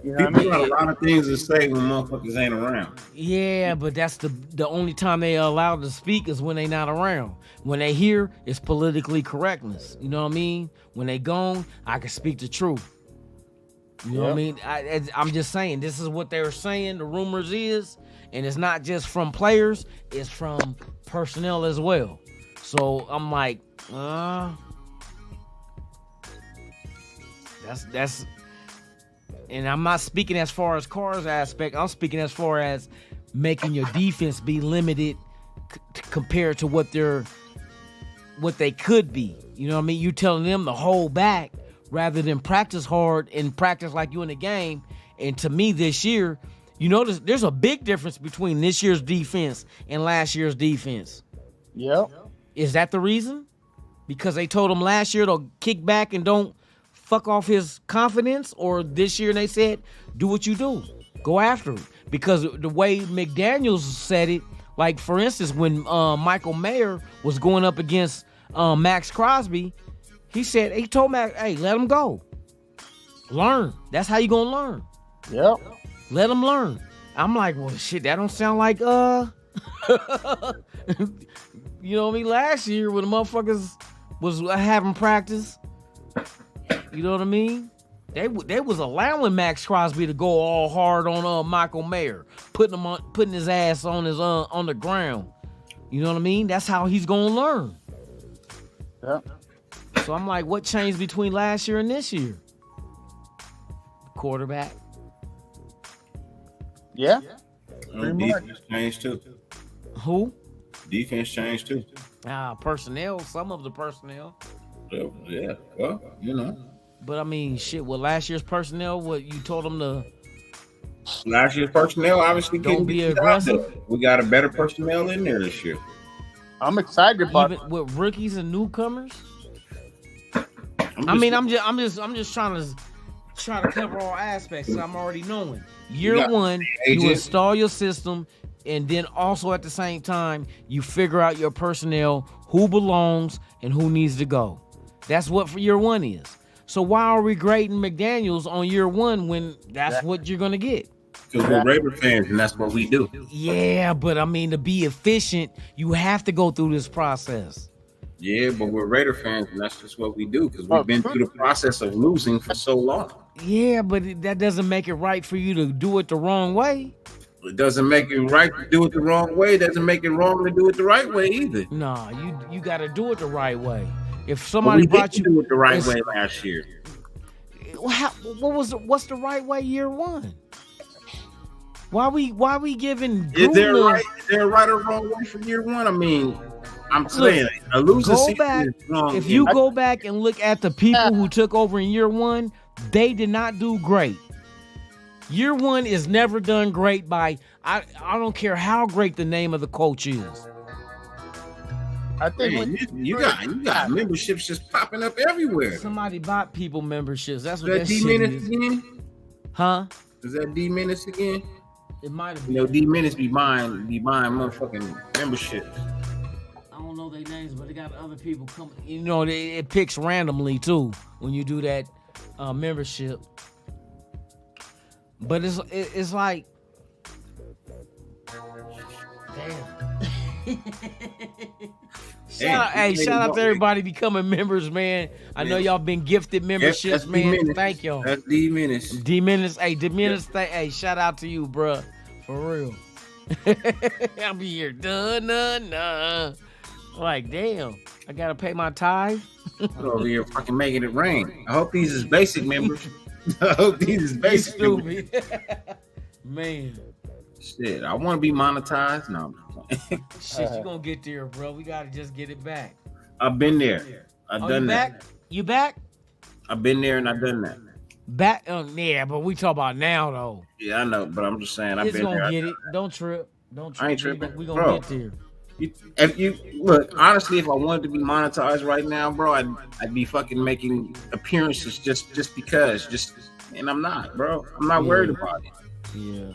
You know People got a lot of things to say when motherfuckers ain't around. Yeah, but that's the only time they are allowed to speak is when they not around. When they here, it's politically correctness. You know what I mean? When they gone, I can speak the truth. You know what I mean? I'm just saying, this is what they were saying. The rumors is, and it's not just from players, it's from personnel as well. So I'm like, that's, and I'm not speaking as far as Carr's aspect. I'm speaking as far as making your defense be limited compared to what they could be. You know what I mean? You telling them to hold back rather than practice hard and practice like you in the game. And to me, this year, you notice there's a big difference between this year's defense and last year's defense. Yep. Is that the reason? Because they told him last year to kick back and don't fuck off his confidence, or this year they said, do what you do? Go after it. Because the way McDaniels said it, like for instance, when Michael Mayer was going up against Max Crosby, he told Max, hey, let him go. Learn. That's how you gonna learn. Yep. Let him learn. I'm like, well, shit, that don't sound like you know what I mean? Last year when the motherfuckers was having practice, you know what I mean? They was allowing Max Crosby to go all hard on Michael Mayer, putting his ass on the ground. You know what I mean? That's how he's gonna learn. Yep. So I'm like, what changed between last year and this year? Quarterback. Yeah. Defense changed too. Who? Defense changed too. Personnel. Some of the personnel. Yeah. Well, you know. But I mean, shit. With last year's personnel, what you told them to? Last year's personnel obviously Don't couldn't be get aggressive. We got a better personnel in there this year. I'm excited about Even with rookies and newcomers. I'm just trying to cover all aspects. So I'm already knowing. Year got one, agents. you install your system, and then also at the same time, you figure out your personnel, who belongs and who needs to go. That's what for year one is. So why are we grading McDaniels on year one when that's what you're gonna get? Because we're Raider fans, and that's what we do. Yeah, but I mean, to be efficient, you have to go through this process. Yeah, but we're Raider fans, and that's just what we do because we've been through the process of losing for so long. Yeah, but that doesn't make it right for you to do it the wrong way. It doesn't make it right to do it the wrong way. It doesn't make it wrong to do it the right way either. Nah, you got to do it the right way. If But somebody we brought didn't you do it the right way last year. what's the right way year one? Why we giving Is there Gruden a right or wrong way for year one? I mean, I'm saying a losing go season back. is wrong. If you go back and look at the people who took over in year one, they did not do great. Year one is never done great by I don't care how great the name of the coach is. I think Hey, you got memberships just popping up everywhere. Somebody bought people memberships. That's Is what that that D shit Menace is. again? Huh? Is that D Menace again? It might have You been. know, D Menace be buying motherfucking memberships. I don't know their names, but they got other people coming. You know, it picks randomly too when you do that membership. But it's like, damn. Shout out to everybody becoming members, man. I know y'all been gifted memberships, that's man. D-Menace. Thank y'all. That's D Menace. D-Menace, hey, shout out to you, bruh. For real. I'll be here. Dun. Like, damn, I gotta pay my tithe. I'm over here fucking making it rain. I hope these is basic members. I hope these is You basic members. stupid. Man. Shit, I want to be monetized. No, I'm just playing. Shit, you gonna get there, bro. We gotta just get it back. I've been there. I've done you that. back? You back? I've been there and I've done that. Back? Yeah, but we talk about now though. Yeah, I know, but I'm just saying I've It's been there. gonna get it. Don't trip. I ain't tripping. We gonna Bro. get there. If you look, honestly, if I wanted to be monetized right now, bro, I'd be fucking making appearances just because, and I'm not, bro. I'm not worried about it. Yeah.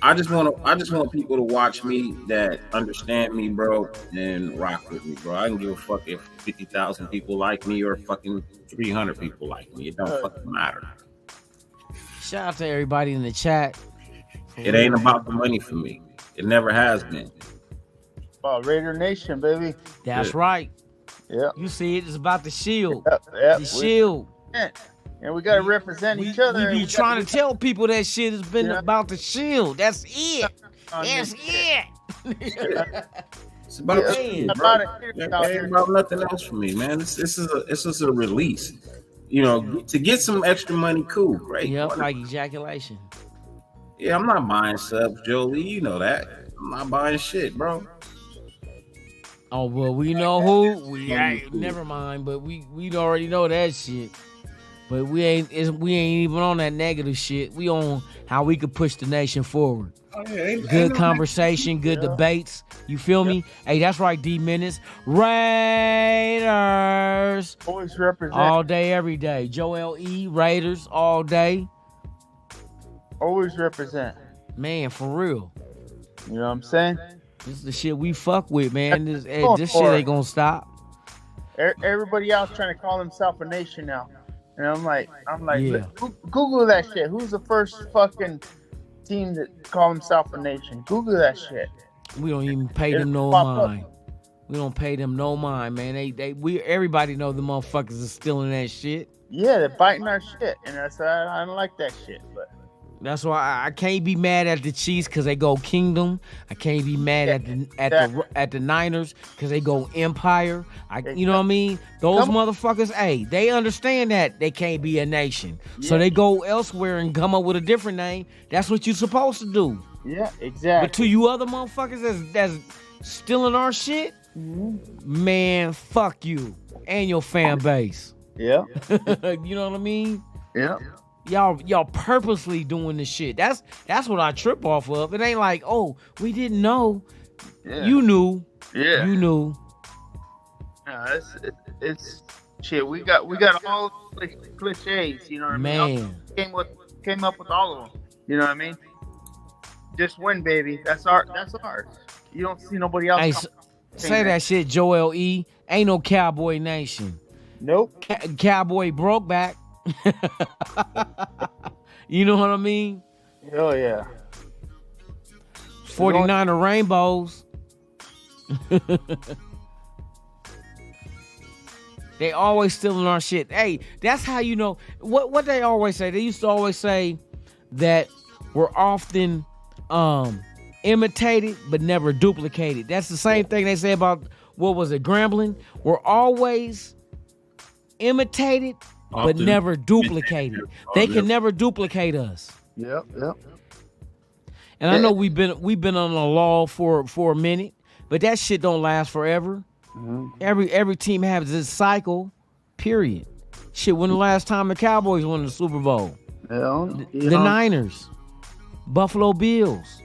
I just want people to watch me that understand me, bro, and rock with me, bro. I don't give a fuck if 50,000 people like me or fucking 300 people like me. It don't fucking matter. Shout out to everybody in the chat. It ain't about the money for me. It never has been. about Raider Nation, baby. That's right. Yeah. You see it. It's about the shield. Yep. The shield. And we gotta represent each other. We be trying to tell people that shit has been about the shield. That's it. That's it. It's about the shield, bro. It ain't about nothing else for me, man. This is a release. You know, to get some extra money, cool, great. Yep, like ejaculation. Yeah, I'm not buying subs, Jolie. You know that. I'm not buying shit, bro. Oh well, we know who. Never mind, but we already know that shit. But we ain't even on that negative shit. We on how we could push the nation forward. Oh, yeah, Good conversation, good debates. You feel me? Hey, that's right, D Minutes. Raiders. Always represent. All day, every day. Joel E. Raiders all day. Always represent. Man, for real. You know what I'm saying? This is the shit we fuck with, man. This Going shit for ain't it. gonna stop. Everybody else trying to call himself a nation now. And I'm like, Yeah. Google that shit. Who's the first fucking team that called himself a nation? Google that shit. We don't even pay them no It'll pop up. mind. We don't pay them no mind, man. Everybody know the motherfuckers is stealing that shit. Yeah, they're biting our shit, and I don't like that shit. But That's why I can't be mad at the Chiefs because they go Kingdom. I can't be mad at the Niners because they go Empire. You know what I mean? Those motherfuckers, hey, they understand that they can't be a nation, so they go elsewhere and come up with a different name. That's what you're supposed to do. yeah, exactly. But to you other motherfuckers that's stealing our shit, man, fuck you and your fan base. Yeah, You know what I mean? yeah. Y'all purposely doing this shit. That's what I trip off of. It ain't like, oh, we didn't know. Yeah. You knew. Yeah. You knew. No, it's shit. We got all cliches. You know what I mean? Man. Came up with all of them. You know what I mean? Just win, baby. That's ours. You don't see nobody else. Hey, say that shit, Joel E. Ain't no cowboy nation. Nope. Cowboy broke back. You know what I mean? Oh yeah. 49er rainbows. They always stealing our shit. Hey, that's how you know what they always say. They used to always say that we're often imitated but never duplicated. That's the same thing they say about, what was it, Grambling? We're always imitated but Often never duplicated. They can never duplicate us. Yep. And I know we've been on a law for a minute, but that shit don't last forever. Mm-hmm. Every team has this cycle, period. Shit, when the last time the Cowboys won the Super Bowl? The Niners, Buffalo Bills.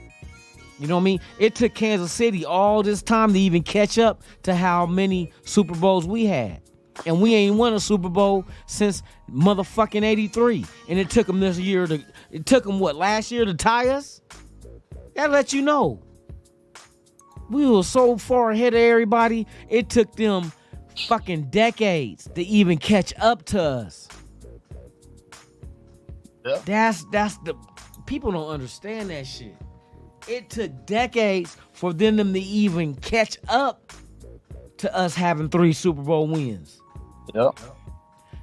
You know what I mean? It took Kansas City all this time to even catch up to how many Super Bowls we had. And we ain't won a Super Bowl since motherfucking 83. And it took them last year to tie us? That lets you know. We were so far ahead of everybody, it took them fucking decades to even catch up to us. Yep. That's the people don't understand that shit. It took decades for them to even catch up to us having 3 Super Bowl wins. Yep.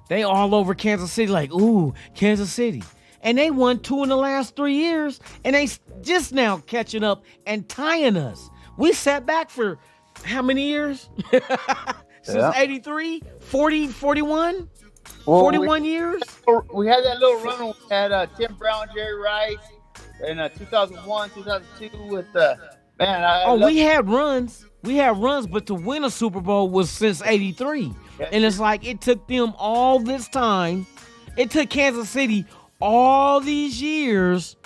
They all over Kansas City like, ooh, Kansas City. And they won 2 in the last 3 years, and they just now catching up and tying us. We sat back for how many years? Since 83? 40, 41? 41 years? We had that little run. We had Tim Brown, Jerry Rice in 2001, 2002 with man. We had runs. We had runs, but to win a Super Bowl was since 83. And it's like it took them all this time. It took Kansas City all these years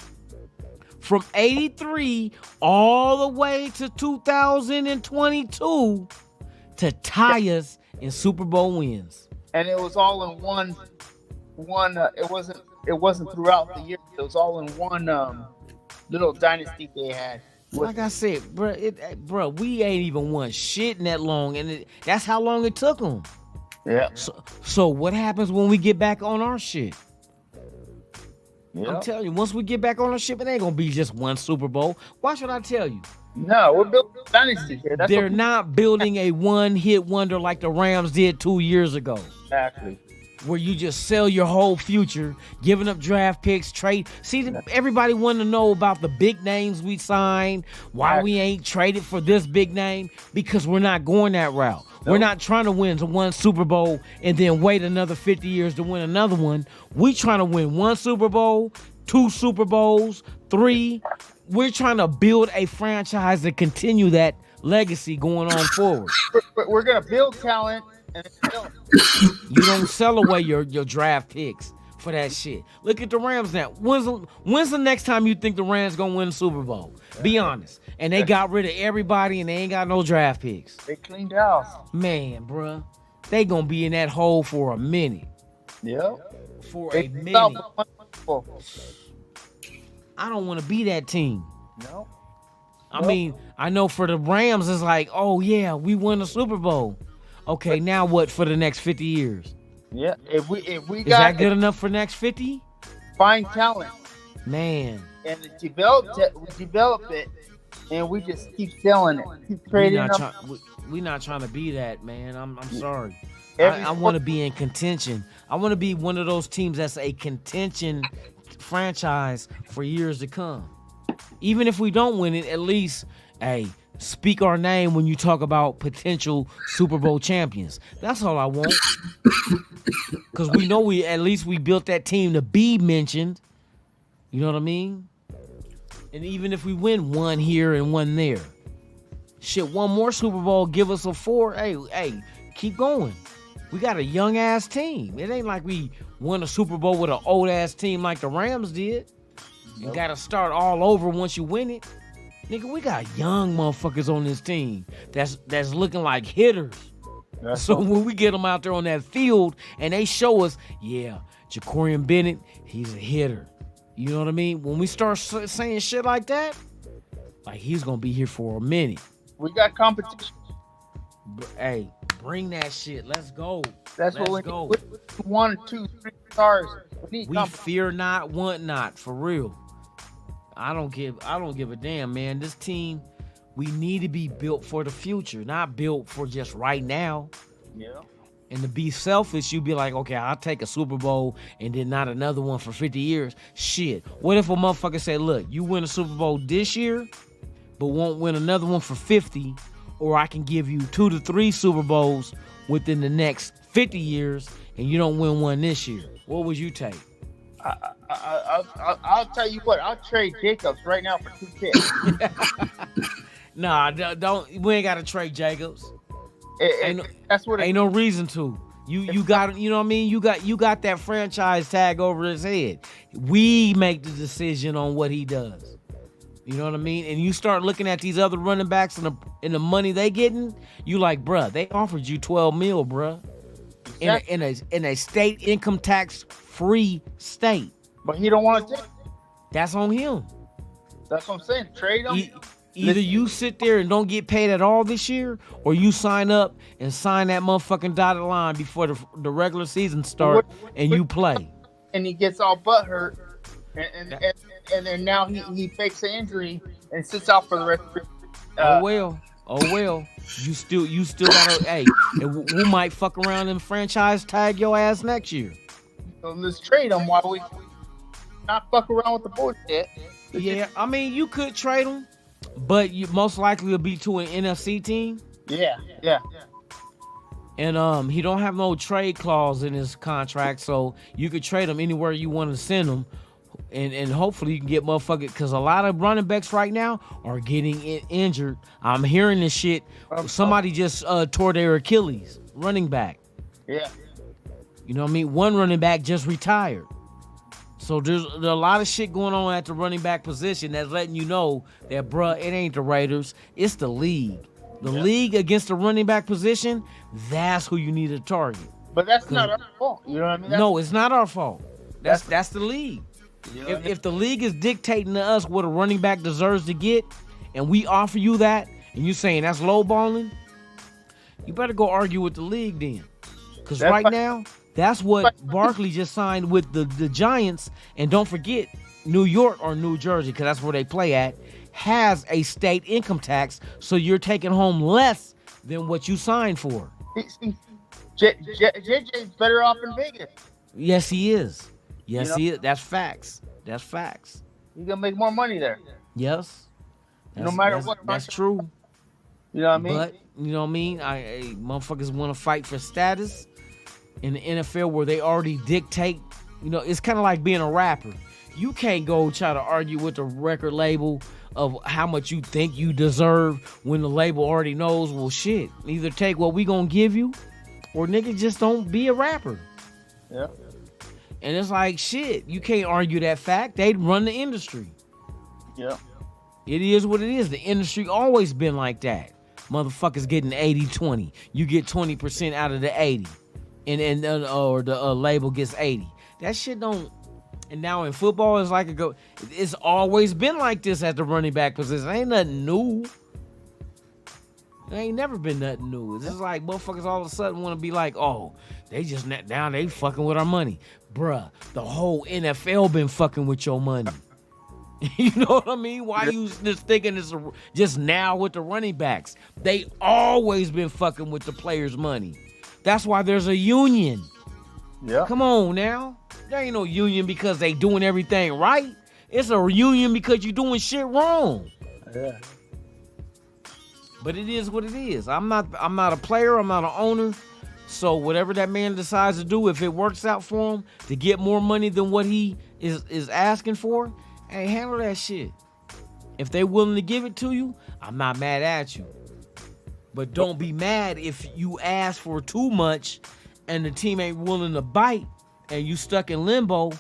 from 83 all the way to 2022 to tie us in Super Bowl wins. And it was all in one. It wasn't throughout the year. It was all in one little dynasty they had. Like I said, bro, we ain't even won shit in that long, and that's how long it took them. Yeah. So what happens when we get back on our shit? Yep. I'm telling you, once we get back on our shit, it ain't gonna be just one Super Bowl. Why should I tell you? No, we're building a dynasty here. They're not building a one-hit wonder like the Rams did 2 years ago. Exactly. Where you just sell your whole future, giving up draft picks, trade. See, everybody want to know about the big names we signed, why we ain't traded for this big name, because we're not going that route. Nope. We're not trying to win one Super Bowl and then wait another 50 years to win another one. We trying to win 1 Super Bowl, 2 Super Bowls, 3. We're trying to build a franchise to continue that legacy going on forward. We're going to build talent. You don't sell away your draft picks for that shit. Look at the Rams now. When's the next time you think the Rams gonna win the Super Bowl? Be honest. And they got rid of everybody and they ain't got no draft picks. They cleaned house. Man, bruh. They gonna be in that hole for a minute. Yeah. For a minute. I don't want to be that team. No. I mean, I know for the Rams, it's like, oh yeah, we won the Super Bowl. Okay, now what for the next 50 years? Yeah. If we Is got that good enough for next 50? find talent Man, and we develop it, and we just keep selling it, keep trading them. we not trying to be that, man. I'm sorry. Every I want to be in contention. I want to be one of those teams that's a contention franchise for years to come. Even if we don't win it, at least, hey, speak our name when you talk about potential Super Bowl champions. That's all I want. Because we know we built that team to be mentioned. You know what I mean? And even if we win one here and one there, shit, one more Super Bowl, give us a 4. Hey, keep going. We got a young ass team. It ain't like we won a Super Bowl with an old ass team like the Rams did. You gotta start all over once you win it. Nigga, we got young motherfuckers on this team that's looking like hitters. So when we get them out there on that field and they show us, yeah, Jacorian Bennett, he's a hitter. You know what I mean? When we start saying shit like that, like he's gonna be here for a minute. We got competition. Hey, bring that shit. Let's go. That's Let's what we go. need. 1, 2, 3 stars. We fear not, want not, for real. I don't give a damn, man. This team, we need to be built for the future, not built for just right now. Yeah. And to be selfish, you be like, okay, I'll take a Super Bowl and then not another one for 50 years. Shit. What if a motherfucker say, look, you win a Super Bowl this year, but won't win another one for 50, or I can give you 2 to 3 Super Bowls within the next 50 years, and you don't win one this year. What would you take? I'll tell you what. I'll trade Jacobs right now for 2 picks. Nah, don't. We ain't got to trade Jacobs. That's what. Ain't no reason to. You got. You know what I mean. You got that franchise tag over his head. We make the decision on what he does. You know what I mean? And you start looking at these other running backs and the money they getting. You like, bruh, they offered you $12 million, bruh, in a state income tax free state. But he don't want to take it. That's on him. That's what I'm saying. Trade him. Either you sit there and don't get paid at all this year, or you sign up and sign that motherfucking dotted line before the regular season start and you play. And he gets all butthurt, and then now he fakes an injury and sits out for the rest of the Oh well. You still gotta, hey, and we might fuck around and franchise tag your ass next year. So let's trade him while we not fuck around with the bullshit. Yeah, I mean, you could trade him, but you most likely will be to an NFC team. Yeah. And he don't have no trade clause in his contract, so you could trade him anywhere you want to send him. And hopefully you can get motherfuckers, because a lot of running backs right now are getting injured. I'm hearing this shit. Somebody just tore their Achilles, running back. Yeah. You know what I mean? One running back just retired. So there's a lot of shit going on at the running back position that's letting you know that, bruh, it ain't the Raiders, it's the league. The league against the running back position, that's who you need to target. But that's not our fault. You know what I mean? No, it's not our fault. That's the league. You know If the league is dictating to us what a running back deserves to get, and we offer you that, and you saying that's lowballing, you better go argue with the league then. Because right now, that's what Barkley just signed with the Giants. And don't forget, New York or New Jersey, because that's where they play at, has a state income tax, so you're taking home less than what you signed for. JJ's better off in Vegas. Yes, he is. Yes, he is. That's facts. That's facts. You're going to make more money there. Yes. No matter what. That's true. You know what I mean? But, you know what I mean? Motherfuckers want to fight for status in the NFL where they already dictate. You know, it's kind of like being a rapper. You can't go try to argue with the record label of how much you think you deserve when the label already knows, well, shit, either take what we gonna give you or nigga just don't be a rapper. Yeah. And it's like, shit, you can't argue that fact. They run the industry. Yeah. It is what it is. The industry always been like that. Motherfuckers getting 80-20. You get 20% out of the 80. Or the label gets 80. That shit don't And now in football, it's like it's always been like this at the running back position. It ain't nothing new. It ain't never been nothing new. It's just like motherfuckers all of a sudden want to be like, oh, they just now they fucking with our money. Bruh, the whole NFL been fucking with your money. You know what I mean? Why you just thinking it's just now with the running backs? They always been fucking with the players' money. That's why there's a union. Yeah. Come on now. There ain't no union because they doing everything right. It's a union because you doing shit wrong. Yeah. But it is what it is. I'm not a player. I'm not an owner. So whatever that man decides to do, if it works out for him to get more money than what he is asking for, hey, handle that shit. If they willing to give it to you, I'm not mad at you. But don't be mad if you ask for too much and the team ain't willing to bite and you stuck in limbo.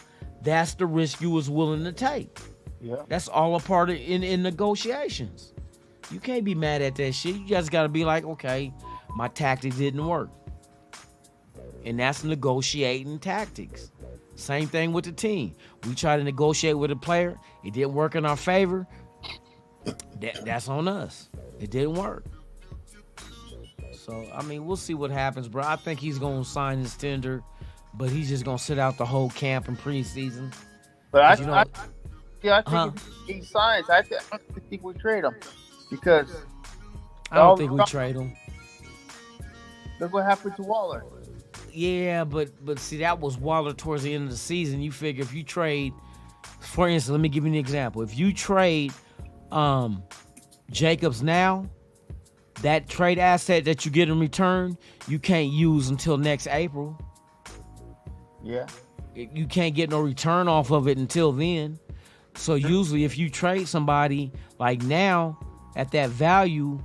That's the risk you was willing to take. Yeah. That's all a part of in negotiations. You can't be mad at that shit. You just got to be like, okay, my tactic didn't work. And that's negotiating tactics. Same thing with the team. We try to negotiate with a player. It didn't work in our favor. That's on us. It didn't work. So, I mean, we'll see what happens, bro. I think he's going to sign his tender, but he's just going to sit out the whole camp and preseason. But I Huh? think if he signs, I don't think we trade him because I don't think we trade him. look what happened to Waller. Yeah, but see, that was Waller towards the end of the season. You figure if you trade, for instance, let me give you an example. If you trade Jacobs now, that trade asset that you get in return, you can't use until next April. Yeah. You can't get no return off of it until then. So usually if you trade somebody like now at that value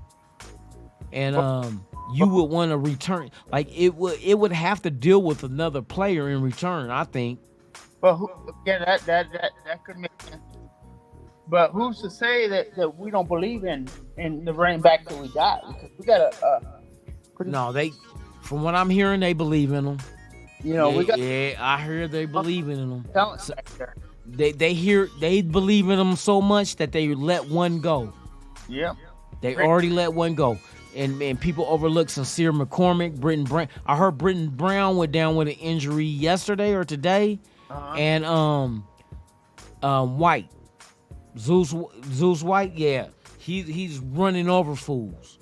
and you would want to return, like it would have to deal with another player in return, I think. But that could make sense. But who's to say that we don't believe in the running back that we got? Because we got from what I'm hearing, they believe in them. we got I hear they believe in them. talent back there. They believe in them so much that they let one go. Yeah. They already let one go. And people overlook Sincere McCormick, Britton Brown. I heard Britton Brown went down with an injury yesterday or today. And White. Zeus White, yeah. He's running over fools.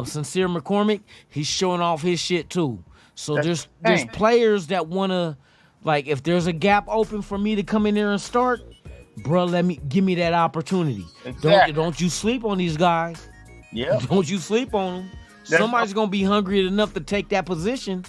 Sincere McCormick, he's showing off his shit too. So there's players that wanna, like, if there's a gap open for me to come in there and start, bro, give me that opportunity. Exactly. Don't you sleep on these guys. Yeah. Don't you sleep on them. Somebody's gonna be hungry enough to take that position.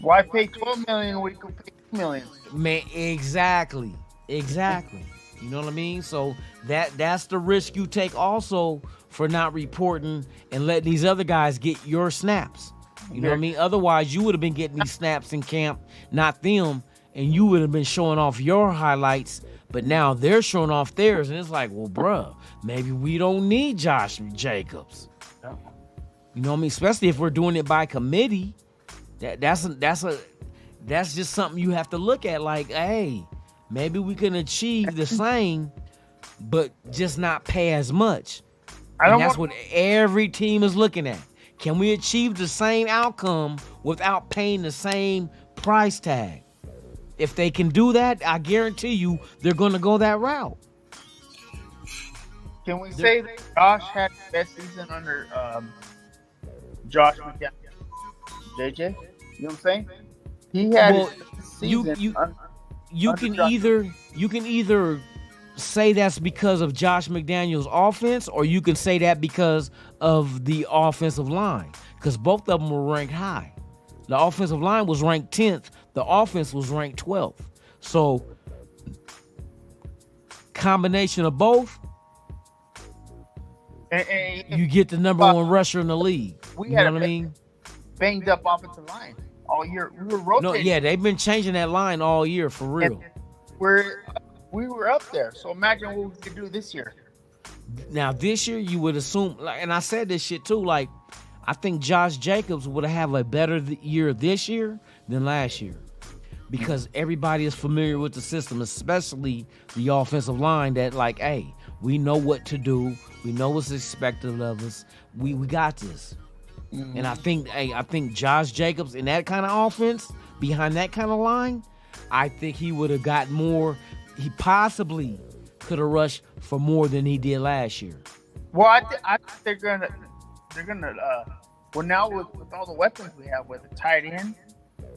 Why pay $12 million when you can pay $2 million? Man, exactly. You know what I mean? So that's the risk you take also for not reporting and letting these other guys get your snaps. You know what I mean? Otherwise, you would have been getting these snaps in camp, not them, and you would have been showing off your highlights, but now they're showing off theirs, and it's like, well, bruh, maybe we don't need Josh Jacobs. You know what I mean? Especially if we're doing it by committee. That's just something you have to look at. Like, hey, maybe we can achieve the same, but just not pay as much. And that's what every team is looking at. Can we achieve the same outcome without paying the same price tag? If they can do that, I guarantee you they're going to go that route. Can we say that Josh had the best season under Josh McDaniels? JJ? You know what I'm saying? He had his best season you can either say that's because of Josh McDaniels' offense, or you can say that because of the offensive line, because both of them were ranked high. The offensive line was ranked 10th. The offense was ranked 12th. So, combination of both, you get the number one rusher in the league. You know what I mean? Banged up offensive line all year. We were rotating. No, yeah, they've been changing that line all year for real. We were up there. So imagine what we could do this year. Now this year you would assume, and I said this shit too, like I think Josh Jacobs would have a better year this year than last year. because everybody is familiar with the system, especially the offensive line. That like, hey, we know what to do. We know what's expected of us. We got this. And I think Josh Jacobs in that kind of offense, behind that kind of line, I think he would have got more. He possibly could have rushed for more than he did last year. Well, I think they're gonna. Well, now with all the weapons we have, with the tight end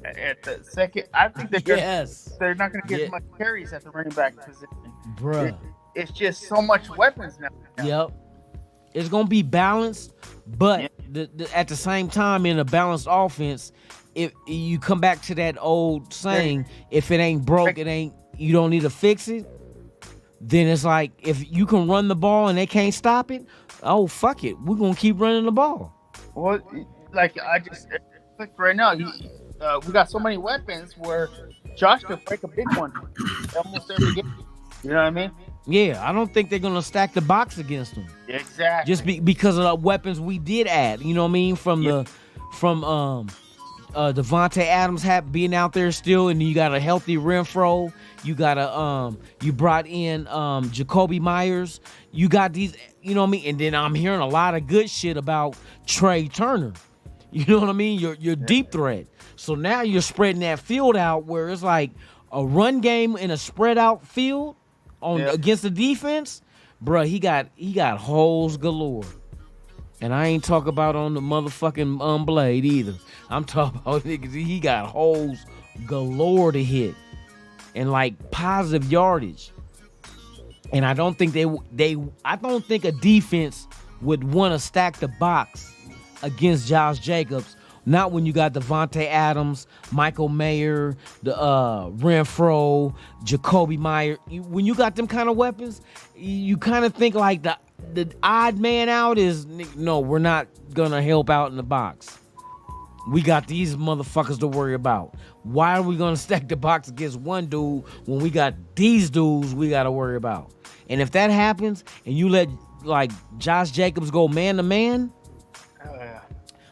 at the second, I think they're not gonna get much carries at the running back position. Bruh. It's just so much weapons now. Yep. It's gonna be balanced, but at the same time, in a balanced offense, if you come back to that old saying, if it ain't broke, it ain't. You don't need to fix it. Then it's like, if you can run the ball and they can't stop it, oh fuck it, we're gonna keep running the ball. Well, like I just clicked right now, we got so many weapons where Josh could break a big one almost every game. You know what I mean? Yeah, I don't think they're gonna stack the box against them. Exactly. Just because of the weapons we did add. You know what I mean? From Devontae Adams being out there still, and you got a healthy Renfro. You got you brought in Jacoby Myers. You got these, you know what I mean? And then I'm hearing a lot of good shit about Trey Turner. You know what I mean? Your deep threat. So now you're spreading that field out where it's like a run game in a spread out field against the defense. Bruh, he got holes galore. And I ain't talking about on the motherfucking blade either. I'm talking about niggas. He got holes galore to hit, and like positive yardage. And I don't think I don't think a defense would want to stack the box against Josh Jacobs. Not when you got Devontae Adams, Michael Mayer, the Renfro, Jacoby Myers. When you got them kind of weapons, you kind of think like the odd man out is, no, we're not gonna help out in the box. We got these motherfuckers to worry about. Why are we gonna stack the box against one dude when we got these dudes we gotta worry about? And if that happens and you let like Josh Jacobs go man to man,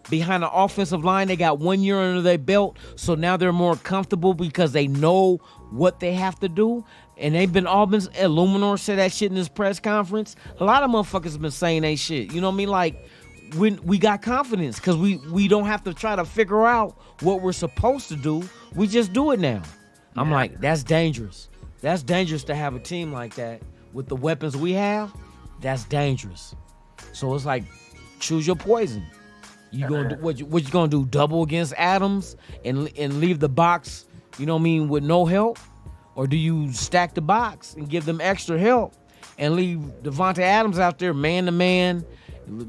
behind the offensive line, they got 1 year under their belt, so now they're more comfortable because they know what they have to do. And they've been Illuminor said that shit in his press conference. A lot of motherfuckers have been saying that shit. You know what I mean? Like, when we got confidence because we don't have to try to figure out what we're supposed to do. We just do it now. I'm like, that's dangerous. That's dangerous to have a team like that with the weapons we have. That's dangerous. So it's like, choose your poison. You gonna do, what you gonna do? Double against Adams and leave the box, you know what I mean, with no help? Or do you stack the box and give them extra help and leave Devontae Adams out there man to man,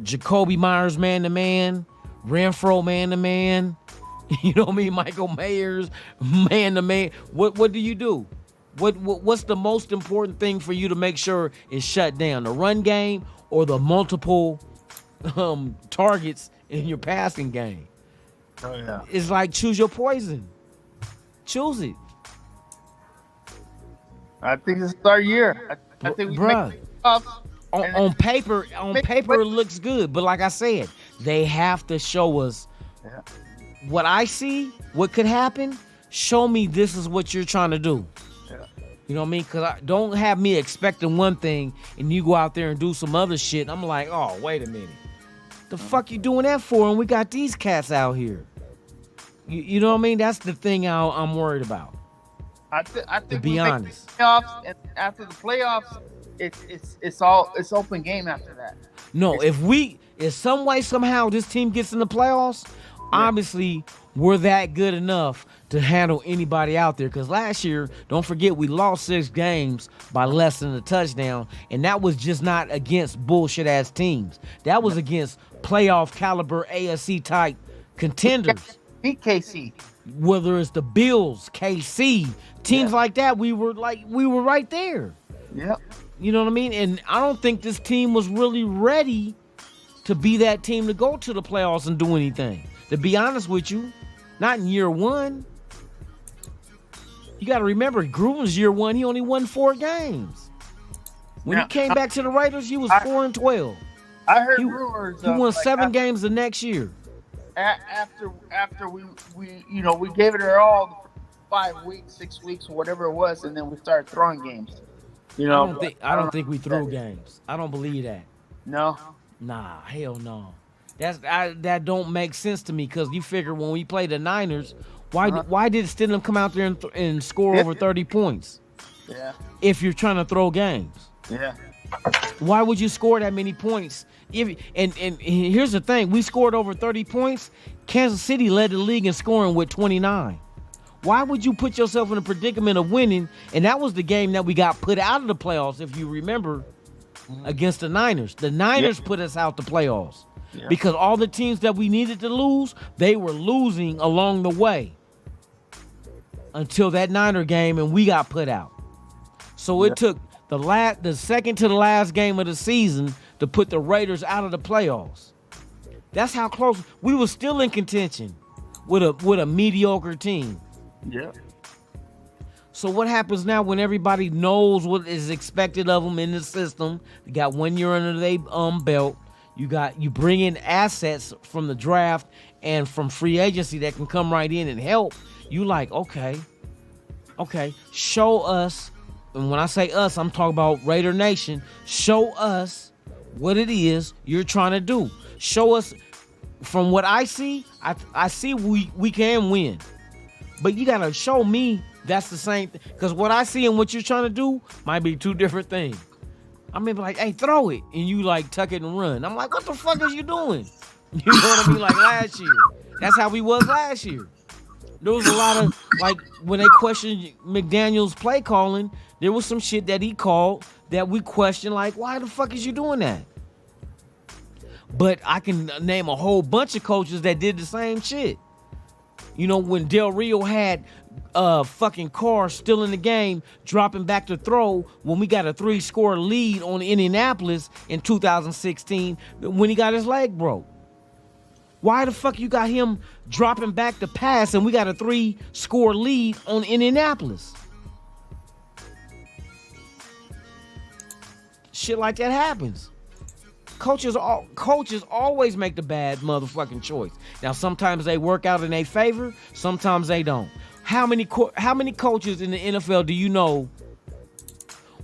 Jacoby Myers man to man, Renfro man to man, you know what I mean, Michael Mayers man to man? What do you do? What's the most important thing for you to make sure is shut down? The run game or the multiple targets in your passing game? Oh yeah. It's like, choose your poison. Choose it. I think this is our year. I think we make it tough. On paper, it looks good, but like I said, they have to show us what I see, what could happen. Show me this is what you're trying to do. Yeah. You know what I mean? Because don't have me expecting one thing and you go out there and do some other shit. I'm like, oh, wait a minute. The fuck you doing that for? And we got these cats out here. You know what I mean? That's the thing I'm worried about. I think to be honest, playoffs, and after the playoffs, it's open game after that. No, if some way somehow this team gets in the playoffs, obviously we're that good enough to handle anybody out there. Because last year, don't forget, we lost 6 games by less than a touchdown, and that was just not against bullshit ass teams. That was against playoff caliber AFC type contenders. Beat KC. Whether it's the Bills, KC, teams like that, we were right there. Yep. You know what I mean? And I don't think this team was really ready to be that team to go to the playoffs and do anything. To be honest with you, not in year one. You got to remember, Gruden's year one, he only won 4 games. When he came back to the Raiders, he was 4-12. I heard rumors. He won 7 games the next year. After we gave it our all 5 weeks, 6 weeks, whatever it was, and then we started throwing games. You know, I don't think we threw games. I don't believe that. No. Nah, hell no. That don't make sense to me because you figure when we play the Niners, why did Stidham come out there and score over 30 points? Yeah. If you're trying to throw games. Yeah. Why would you score that many points? And here's the thing, we scored over 30 points. Kansas City led the league in scoring with 29. Why would you put yourself in a predicament of winning? And that was the game that we got put out of the playoffs, if you remember, against the Niners. The Niners put us out the playoffs because all the teams that we needed to lose, they were losing along the way until that Niner game, and we got put out. So it took the second to the last game of the season to put the Raiders out of the playoffs. That's how close we were still in contention with a mediocre team. Yeah. So what happens now when everybody knows what is expected of them in the system? You got 1 year under their belt. You bring in assets from the draft and from free agency that can come right in and help. You like, okay, show us. And when I say us, I'm talking about Raider Nation. Show us what it is you're trying to do. Show us. From what I see, I see we can win. But you got to show me that's the same thing. Because what I see and what you're trying to do might be two different things. I mean, like, hey, throw it. And you, like, tuck it and run. I'm like, what the fuck is you doing? You know what I mean? Like last year. That's how we was last year. There was a lot of, like, when they questioned McDaniel's play calling, there was some shit that he called that we questioned, like, why the fuck is you doing that? But I can name a whole bunch of coaches that did the same shit. You know, when Del Rio had fucking Carr still in the game, dropping back to throw when we got a 3-score lead on Indianapolis in 2016 when he got his leg broke. Why the fuck you got him dropping back to pass and we got a 3-score lead on Indianapolis? Shit like that happens. Coaches always make the bad motherfucking choice. Now, sometimes they work out in their favor, sometimes they don't. How many coaches in the NFL do you know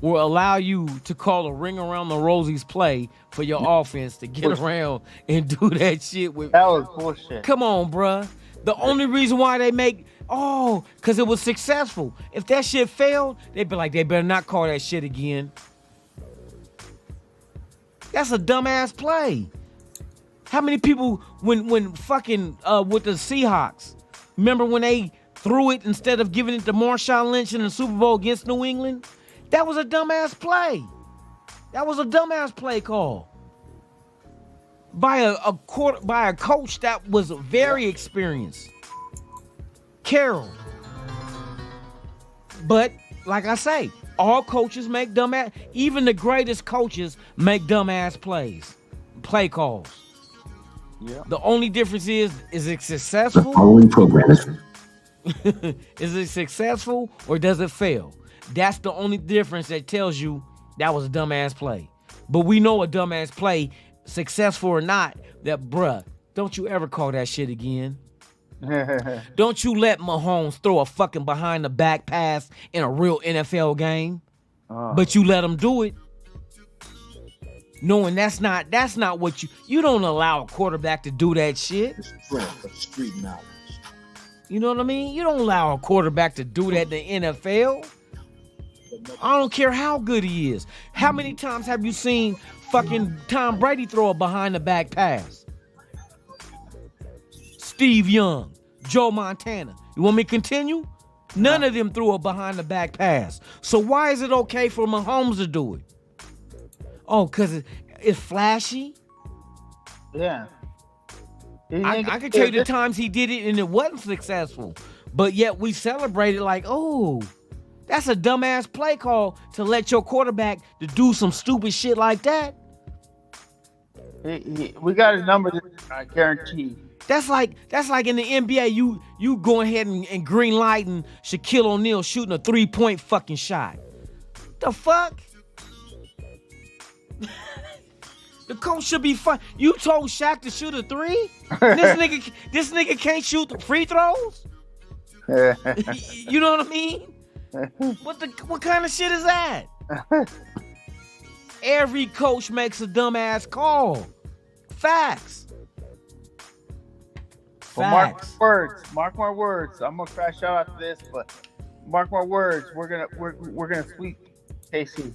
will allow you to call a ring around the rosies play for your offense to get around and do that shit with? That was bullshit. Come on, bruh. The only reason why they make, because it was successful. If that shit failed, they'd be like, they better not call that shit again. That's a dumbass play. How many people, when fucking with the Seahawks, remember when they threw it instead of giving it to Marshawn Lynch in the Super Bowl against New England? That was a dumbass play. That was a dumbass play call by a coach that was very experienced, Carroll. But like I say, all coaches make dumbass. Even the greatest coaches make dumbass play calls. Yeah. The only difference is it successful? Following program is Is it successful or does it fail? That's the only difference that tells you that was a dumbass play. But we know a dumbass play, successful or not, that bruh, don't you ever call that shit again. Don't you let Mahomes throw a fucking behind the back pass in a real NFL game. But you let him do it. Knowing that's not what you don't allow a quarterback to do that shit. Street knowledge. You know what I mean? You don't allow a quarterback to do that in the NFL. I don't care how good he is. How many times have you seen fucking Tom Brady throw a behind the back pass? Steve Young, Joe Montana. You want me to continue? None of them threw a behind the back pass. So why is it okay for Mahomes to do it? Oh, because it's flashy? Yeah. I can tell you the times he did it and it wasn't successful. But yet we celebrated like, oh, that's a dumbass play call to let your quarterback to do some stupid shit like that. We got a number, I guarantee. That's like in the NBA, you go ahead and green lighting Shaquille O'Neal shooting a 3-point fucking shot. The fuck? The coach should be fine. You told Shaq to shoot a 3? This nigga can't shoot the free throws? You know what I mean? What kind of shit is that? Every coach makes a dumbass call. Facts. Well, mark my words. I'm gonna crash out after this, but mark my words. We're gonna sweep KC.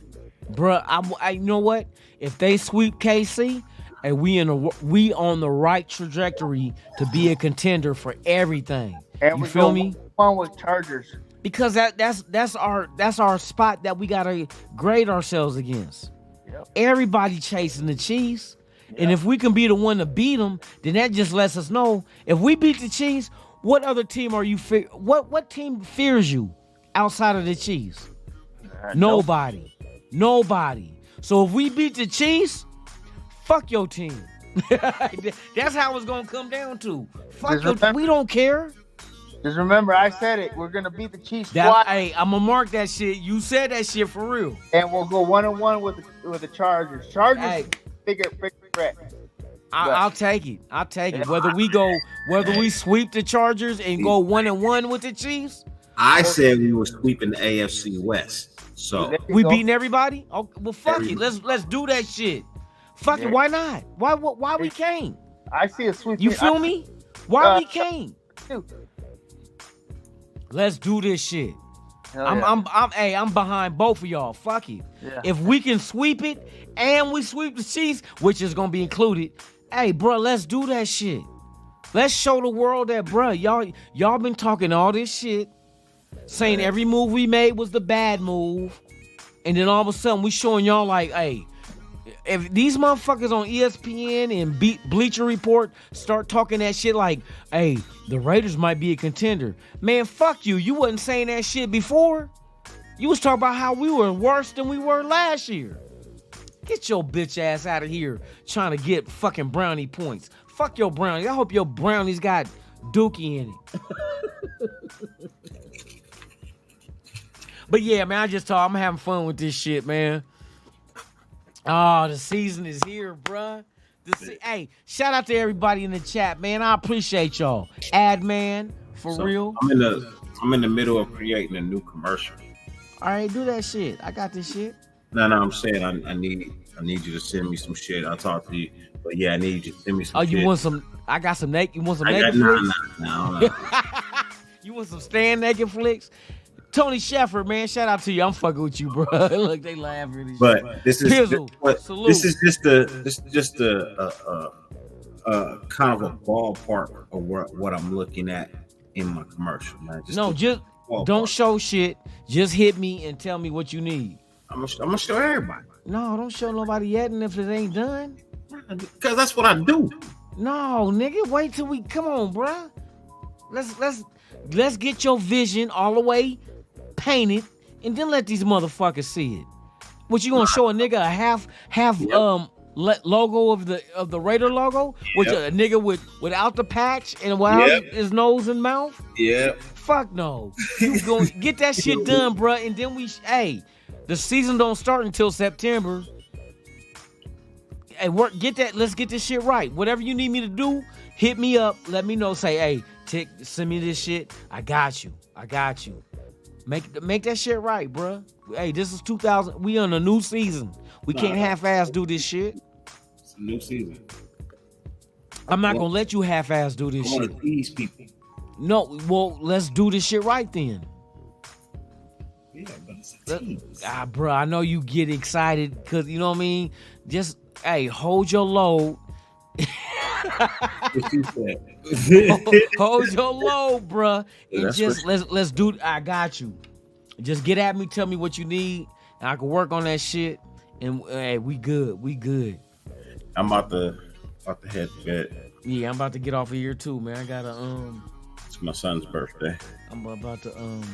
Bruh, you know what? If they sweep KC, and we on the right trajectory to be a contender for everything. And you we feel me? On with Chargers. Because that's our spot that we gotta grade ourselves against. Yep. Everybody chasing the Chiefs. Yep. And if we can be the one to beat them, then that just lets us know if we beat the Chiefs, what other team are you what team fears you outside of the Chiefs? Nobody. Nobody. So if we beat the Chiefs, fuck your team. That's how it's gonna come down to. Fuck your team. We don't care. Just remember, I said it. We're gonna beat the Chiefs twice. Hey, I'm gonna mark that shit. You said that shit for real. And we'll go 1-1 with the Chargers. Chargers, bigger threat. I'll take it. I'll take it. Whether we sweep the Chargers and go 1-1 with the Chiefs. I said we were sweeping the AFC West. So we beating everybody? Oh, well, fuck it. Let's do that shit. Fuck it. Why not? Why we can't? I see a sweep. You feel me? Why we can't? Let's do this shit. I'm behind both of y'all. Fuck it. Yeah. If we can sweep it and we sweep the Chiefs, which is gonna be included, hey, bro, let's do that shit. Let's show the world that, bro, y'all been talking all this shit, saying every move we made was the bad move, and then all of a sudden we showing y'all like, hey, if these motherfuckers on ESPN and Bleacher Report start talking that shit like, hey, the Raiders might be a contender. Man, fuck you. You wasn't saying that shit before. You was talking about how we were worse than we were last year. Get your bitch ass out of here trying to get fucking brownie points. Fuck your brownies. I hope your brownies got Dookie in it. But yeah, man, I'm having fun with this shit, man. Oh, the season is here, bruh. Hey, shout out to everybody in the chat, man. I appreciate y'all. Adman, for real. I'm in the middle of creating a new commercial. All right, do that shit. I got this shit. No, I'm saying I need you to send me some shit. I'll talk to you. But yeah, I need you to send me some shit. You want some? I got some naked. You want some naked flicks? No. You want some stand naked flicks? Tony Sheffer, man, shout out to you. I'm fucking with you, bro. Look, they laughing. But this is just a kind of a ballpark of what I'm looking at in my commercial, man. Just don't show shit. Just hit me and tell me what you need. I'm gonna show everybody. No, don't show nobody yet, and if it ain't done, because that's what I do. No, nigga, wait till we come on, bro. Let's get your vision all the way painted, and then let these motherfuckers see it. What you gonna show a nigga a half logo of the Raider logo? Which a nigga without the patch and without his nose and mouth? Yeah. Fuck no. You gonna get that shit done, bro, and then the season don't start until September. Hey, let's get this shit right. Whatever you need me to do, hit me up. Let me know. Say, hey, Tick, send me this shit. I got you. Make that shit right, bro. Hey, this is 2000. We on a new season. We can't half-ass do this shit. It's a new season. I'm not gonna let you half-ass do this shit. These people. No, well, let's do this shit right then. Yeah, but it's a team. Bro, I know you get excited because you know what I mean. Just hold your load. What you said. Hold your load, bruh. And just let's do. I got you. Just get at me. Tell me what you need, and I can work on that shit. And hey, we good. I'm about to head to bed. Yeah, I'm about to get off of here too, man. I gotta It's my son's birthday. I'm about to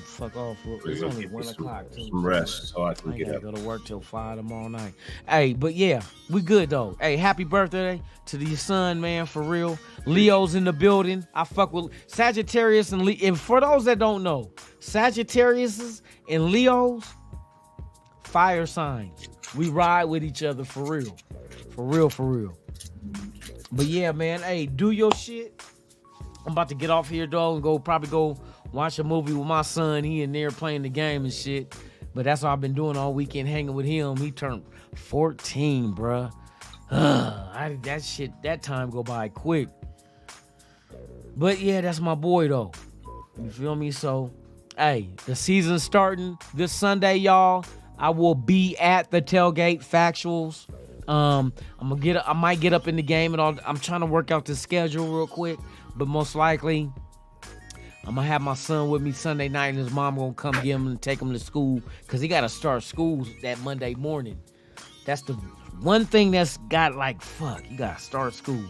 fuck off. It's only 1 o'clock too. Some rest so I can get up. Go to work till 5 tomorrow night. Hey, but yeah, we good though. Hey, happy birthday to your son, man, for real. Leo's in the building. I fuck with Sagittarius and Leo. And for those that don't know, Sagittarius and Leo's fire signs. We ride with each other for real. For real. But yeah, man, hey, do your shit. I'm about to get off here, though, and probably go watch a movie with my son. He in there playing the game and shit. But that's all I've been doing all weekend, hanging with him. He turned 14, bruh. That time go by quick. But yeah, that's my boy, though. You feel me? So, hey, the season's starting this Sunday, y'all. I will be at the Tailgate Factuals. I might get up in the game and all. I'm trying to work out the schedule real quick, but most likely I'm gonna have my son with me Sunday night, and his mom gonna come get him and take him to school because he gotta start school that Monday morning. That's the one thing that's got like, fuck, you gotta start school.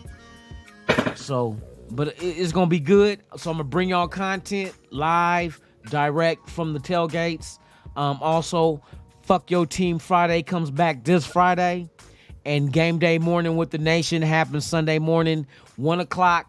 So, but it's gonna be good. So I'm gonna bring y'all content live, direct from the tailgates. Also, Fuck Your Team Friday comes back this Friday. And Game Day Morning with the Nation happens Sunday morning, 1 o'clock,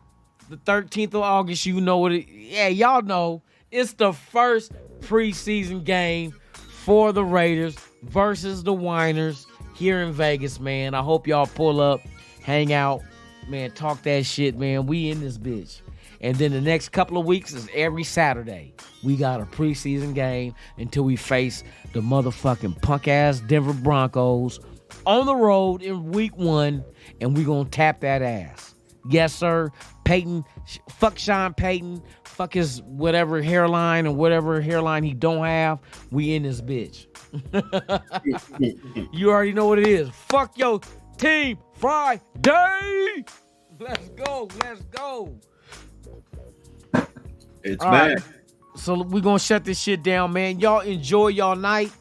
the 13th of August. You know what y'all know. It's the first preseason game for the Raiders versus the Winers here in Vegas, man. I hope y'all pull up, hang out, man, talk that shit, man. We in this bitch. And then the next couple of weeks is every Saturday. We got a preseason game until we face the motherfucking punk-ass Denver Broncos on the road in week 1, and we gonna tap that ass. Yes, sir. Peyton, fuck Sean Payton, fuck his whatever hairline and whatever hairline he don't have. We in this bitch. You already know what it is. Fuck Your Team Friday. Let's go. It's bad. Right. So we gonna shut this shit down, man. Y'all enjoy y'all night,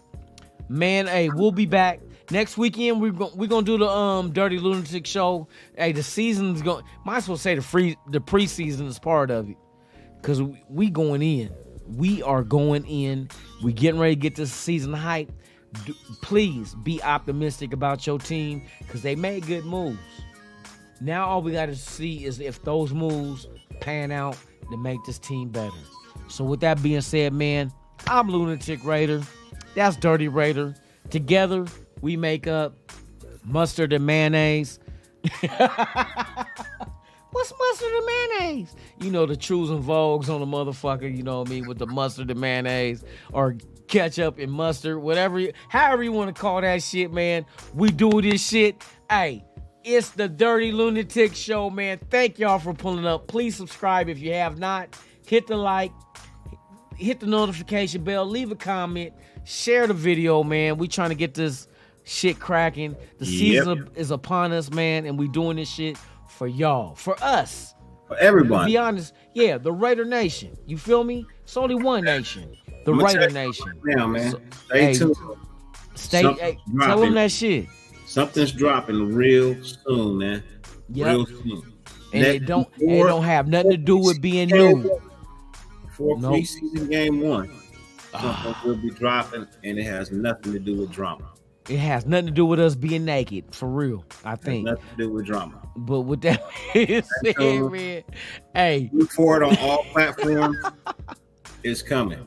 man. Hey, we'll be back. Next weekend, we're gonna do the Dyrti-Lunatik show. Hey, the season's going. Might as well say the preseason is part of it, cause we going in. We are going in. We getting ready to get this season hype. Please be optimistic about your team, cause they made good moves. Now all we gotta see is if those moves pan out to make this team better. So with that being said, man, I'm Lunatic Raider. That's Dirty Raider. Together, we make up mustard and mayonnaise. What's mustard and mayonnaise? You know, the trues and vogues on the motherfucker, you know what I mean, with the mustard and mayonnaise or ketchup and mustard, however you want to call that shit, man. We do this shit. Hey, it's the Dyrti-Lunatik show, man. Thank y'all for pulling up. Please subscribe if you have not. Hit the like, hit the notification bell, leave a comment, share the video, man. We trying to get this shit cracking. The season is upon us, man, and we doing this shit for y'all, for us, for everybody. To be honest, yeah, the Raider Nation. You feel me? It's only one nation, the Raider Nation. Now, man, so, stay tuned. Tell them that shit. Something's dropping real soon, man. Yep. Real soon. And it don't have nothing to do with being new. For preseason game 1, something will be dropping, and it has nothing to do with drama. It has nothing to do with us being naked, for real, I think. Nothing to do with drama. But with that being said, man, hey. Look for it on all platforms. It's coming.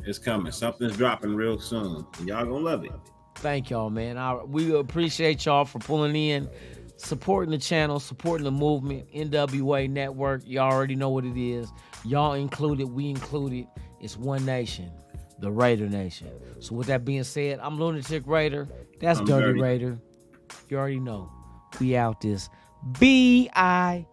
It's coming. Something's dropping real soon. And y'all gonna love it. Thank y'all, man. We appreciate y'all for pulling in, supporting the channel, supporting the movement, NWA Network. Y'all already know what it is. Y'all included, we included. It's one nation, the Raider Nation. So with that being said, I'm Lunatic Raider. That's Dirty Raider. You already know. We out this B-I-N.